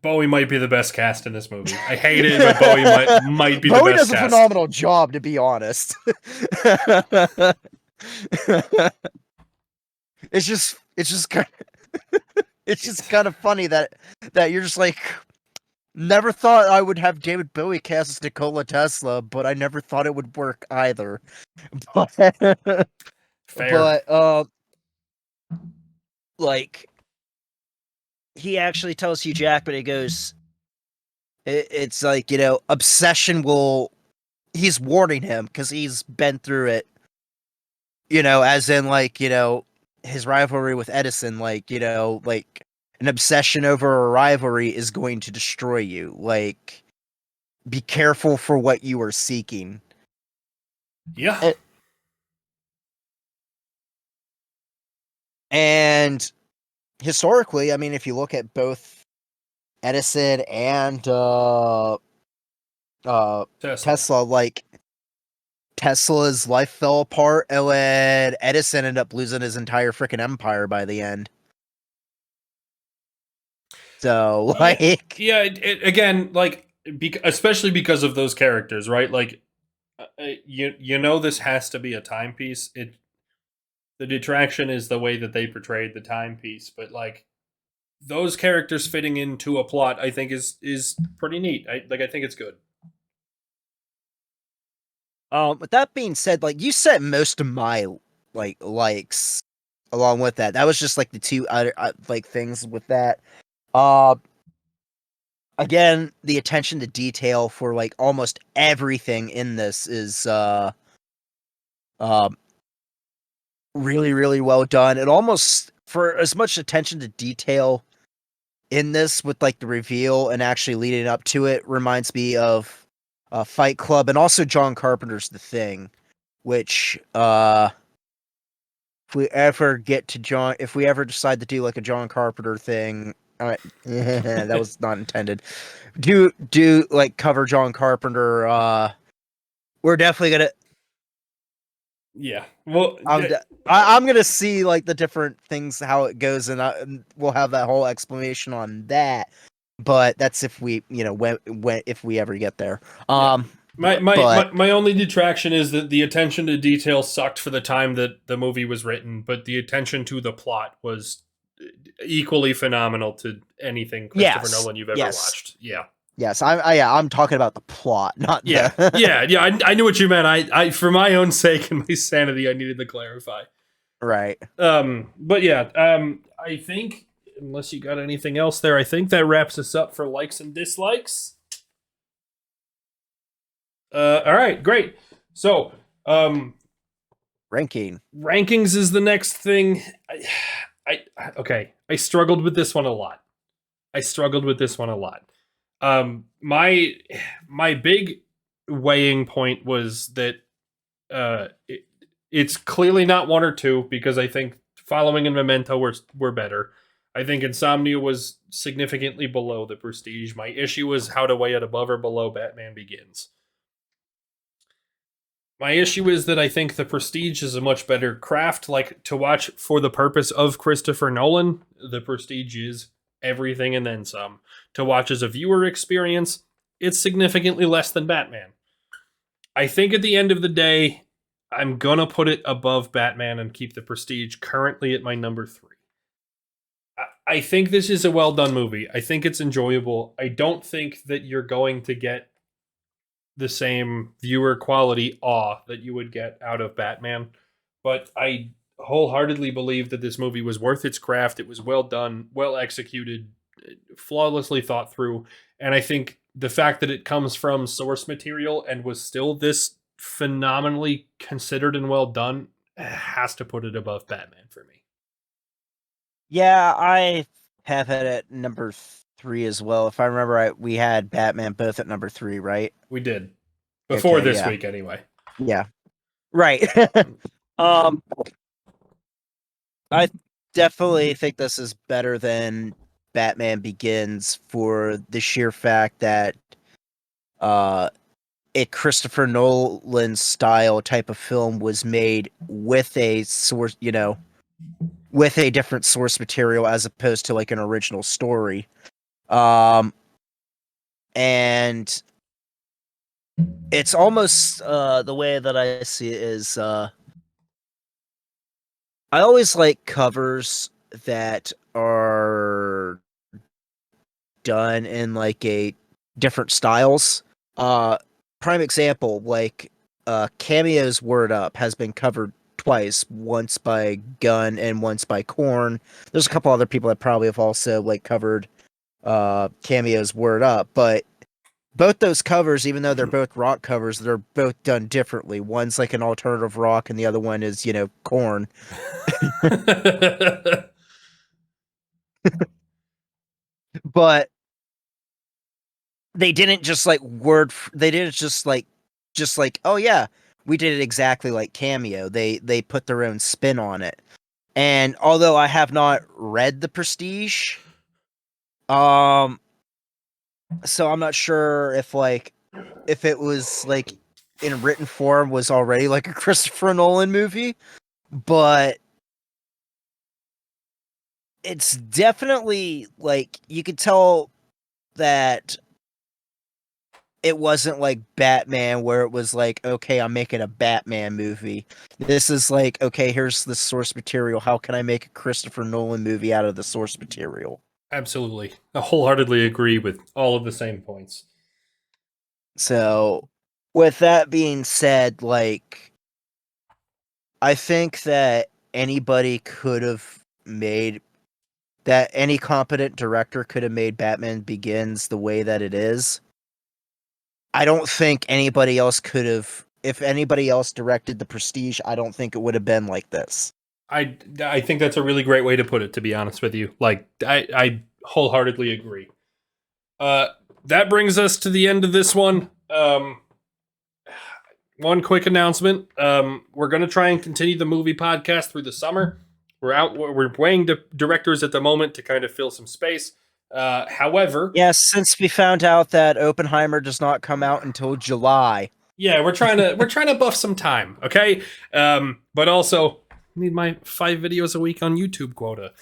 Bowie might be the best cast in this movie. I hate it, but Bowie might be the Bowie best does a cast. phenomenal job, to be honest. It's just kind of funny that you're just like, never thought I would have David Bowie cast as Nikola Tesla, but I never thought it would work either. But Fair. like, he actually tells Hugh Jackman, he goes, it's like, obsession will. He's warning him because he's been through it. As in, like, his rivalry with Edison, like, like an obsession over a rivalry is going to destroy you. Like, be careful for what you are seeking. Yeah. And historically, I mean, if you look at both Edison and Tesla, like, Tesla's life fell apart, and when Edison ended up losing his entire freaking empire by the end. So, like, yeah, again, like, especially because of those characters, right? Like, this has to be a timepiece. The detraction is the way that they portrayed the timepiece, but like those characters fitting into a plot, I think is pretty neat. I think it's good. with that being said, like, you set most of my likes along with that. That was just like the two other like things with that. Uh, Again, the attention to detail for like almost everything in this is um really, really well done. And almost for as much attention to detail in this with like the reveal and actually leading up to it reminds me of Fight Club and also John Carpenter's The Thing, which if we ever decide to do like a John Carpenter thing, that was not intended. Do like cover John Carpenter. We're definitely gonna. Yeah. Well, I'm gonna see like the different things, how it goes, and we'll have that whole explanation on that. But that's if we, when if we ever get there. My only detraction is that the attention to detail sucked for the time that the movie was written, but the attention to the plot was equally phenomenal to anything Christopher Nolan you've ever watched. Yeah. Yes, I'm talking about the plot, not yeah, the yeah. I knew what you meant. I for my own sake and my sanity, I needed to clarify. Right. But yeah, I think unless you got anything else there, I think that wraps us up for likes and dislikes. All right, great. So, rankings is the next thing. I struggled with this one a lot. My big weighing point was that it's clearly not one or two because I think Following and Memento were better. I think Insomnia was significantly below The Prestige. My issue was how to weigh it above or below Batman Begins. My issue is that I think The Prestige is a much better craft, like to watch for the purpose of Christopher Nolan. The Prestige is everything and then some. To watch as a viewer experience, it's significantly less than Batman. I think at the end of the day, I'm gonna put it above Batman and keep The Prestige currently at my number 3. I think this is a well done movie. I think it's enjoyable. I don't think that you're going to get the same viewer quality awe that you would get out of Batman, but I wholeheartedly believe that this movie was worth its craft. It was well done, well executed, flawlessly thought through, and I think the fact that it comes from source material and was still this phenomenally considered and well done has to put it above Batman for me. Yeah, I have it at number 3 as well. If I remember right, we had Batman both at number 3, right? We did. Before Okay, this week, anyway. Yeah. Right. I definitely think this is better than Batman Begins for the sheer fact that a Christopher Nolan style type of film was made with a source, with a different source material as opposed to like an original story. And it's almost the way that I see it is I always like covers that are done in like a different styles. Uh Prime example, like Cameo's Word Up has been covered twice, once by Gunn and once by Korn. There's a couple other people that probably have also like covered Cameo's Word Up, but both those covers, even though they're both rock covers, they're both done differently. One's like an alternative rock and the other one is, Korn. But they didn't just like they didn't just like, oh yeah, we did it exactly like Cameo. They put their own spin on it. And although I have not read The Prestige, um so I'm not sure if it was like in written form was already like a Christopher Nolan movie, but it's definitely like you could tell that it wasn't like Batman where it was like, okay, I'm making a Batman movie. This is like, okay, here's the source material. How can I make a Christopher Nolan movie out of the source material? Absolutely. I wholeheartedly agree with all of the same points. So, with that being said, like, I think that anybody could have made that any competent director could have made Batman Begins the way that it is. I don't think anybody else could have. If anybody else directed The Prestige, I don't think it would have been like this. I think that's a really great way to put it, to be honest with you. Like, I wholeheartedly agree. That brings us to the end of this one. One quick announcement. We're going to try and continue the movie podcast through the summer. We're weighing directors at the moment to kind of fill some space. However, yes, since we found out that Oppenheimer does not come out until July. yeah, we're trying to buff some time, okay? But also need my 5 videos a week on YouTube quota.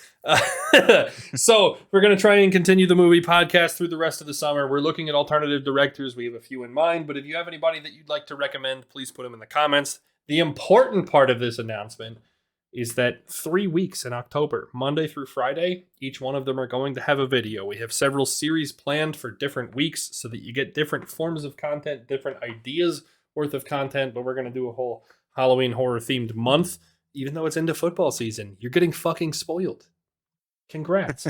So we're gonna try and continue the movie podcast through the rest of the summer. We're looking at alternative directors. We have a few in mind, but if you have anybody that you'd like to recommend, please put them in the comments. The important part of this announcement is that 3 weeks in October, Monday through Friday, each one of them are going to have a video. We have several series planned for different weeks so that you get different forms of content, different ideas worth of content, but we're going to do a whole Halloween horror themed month. Even though it's into football season, you're getting fucking spoiled. Congrats.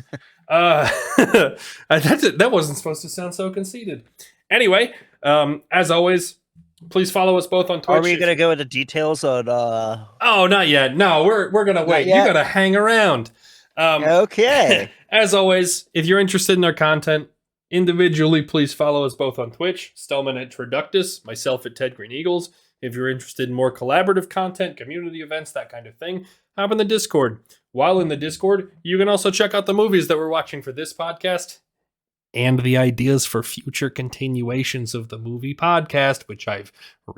That wasn't supposed to sound so conceited. Anyway, as always, please follow us both on Twitch. Are we gonna go into details on? Oh, not yet. No, we're gonna wait. You gotta hang around. Okay. As always, if you're interested in our content individually, please follow us both on Twitch. Stahlman at Traductus, myself at Ted Green Eagles. If you're interested in more collaborative content, community events, that kind of thing, hop in the Discord. While in the Discord, you can also check out the movies that we're watching for this podcast and the ideas for future continuations of the movie podcast, which I've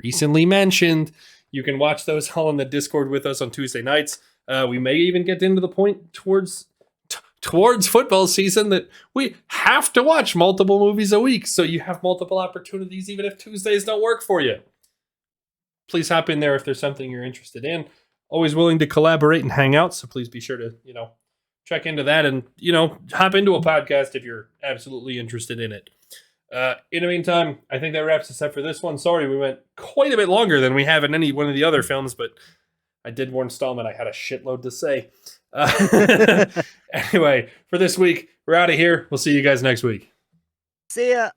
recently mentioned. You can watch those all in the Discord with us on Tuesday nights. We may even get into the point towards football season that we have to watch multiple movies a week, so you have multiple opportunities even if Tuesdays don't work for you. Please hop in there if there's something you're interested in. Always willing to collaborate and hang out, so please be sure to, check into that and, hop into a podcast if you're absolutely interested in it. In the meantime, I think that wraps us up for this one. Sorry, we went quite a bit longer than we have in any one of the other films, but I did warn Stahlman I had a shitload to say. Anyway, for this week, we're out of here. We'll see you guys next week. See ya.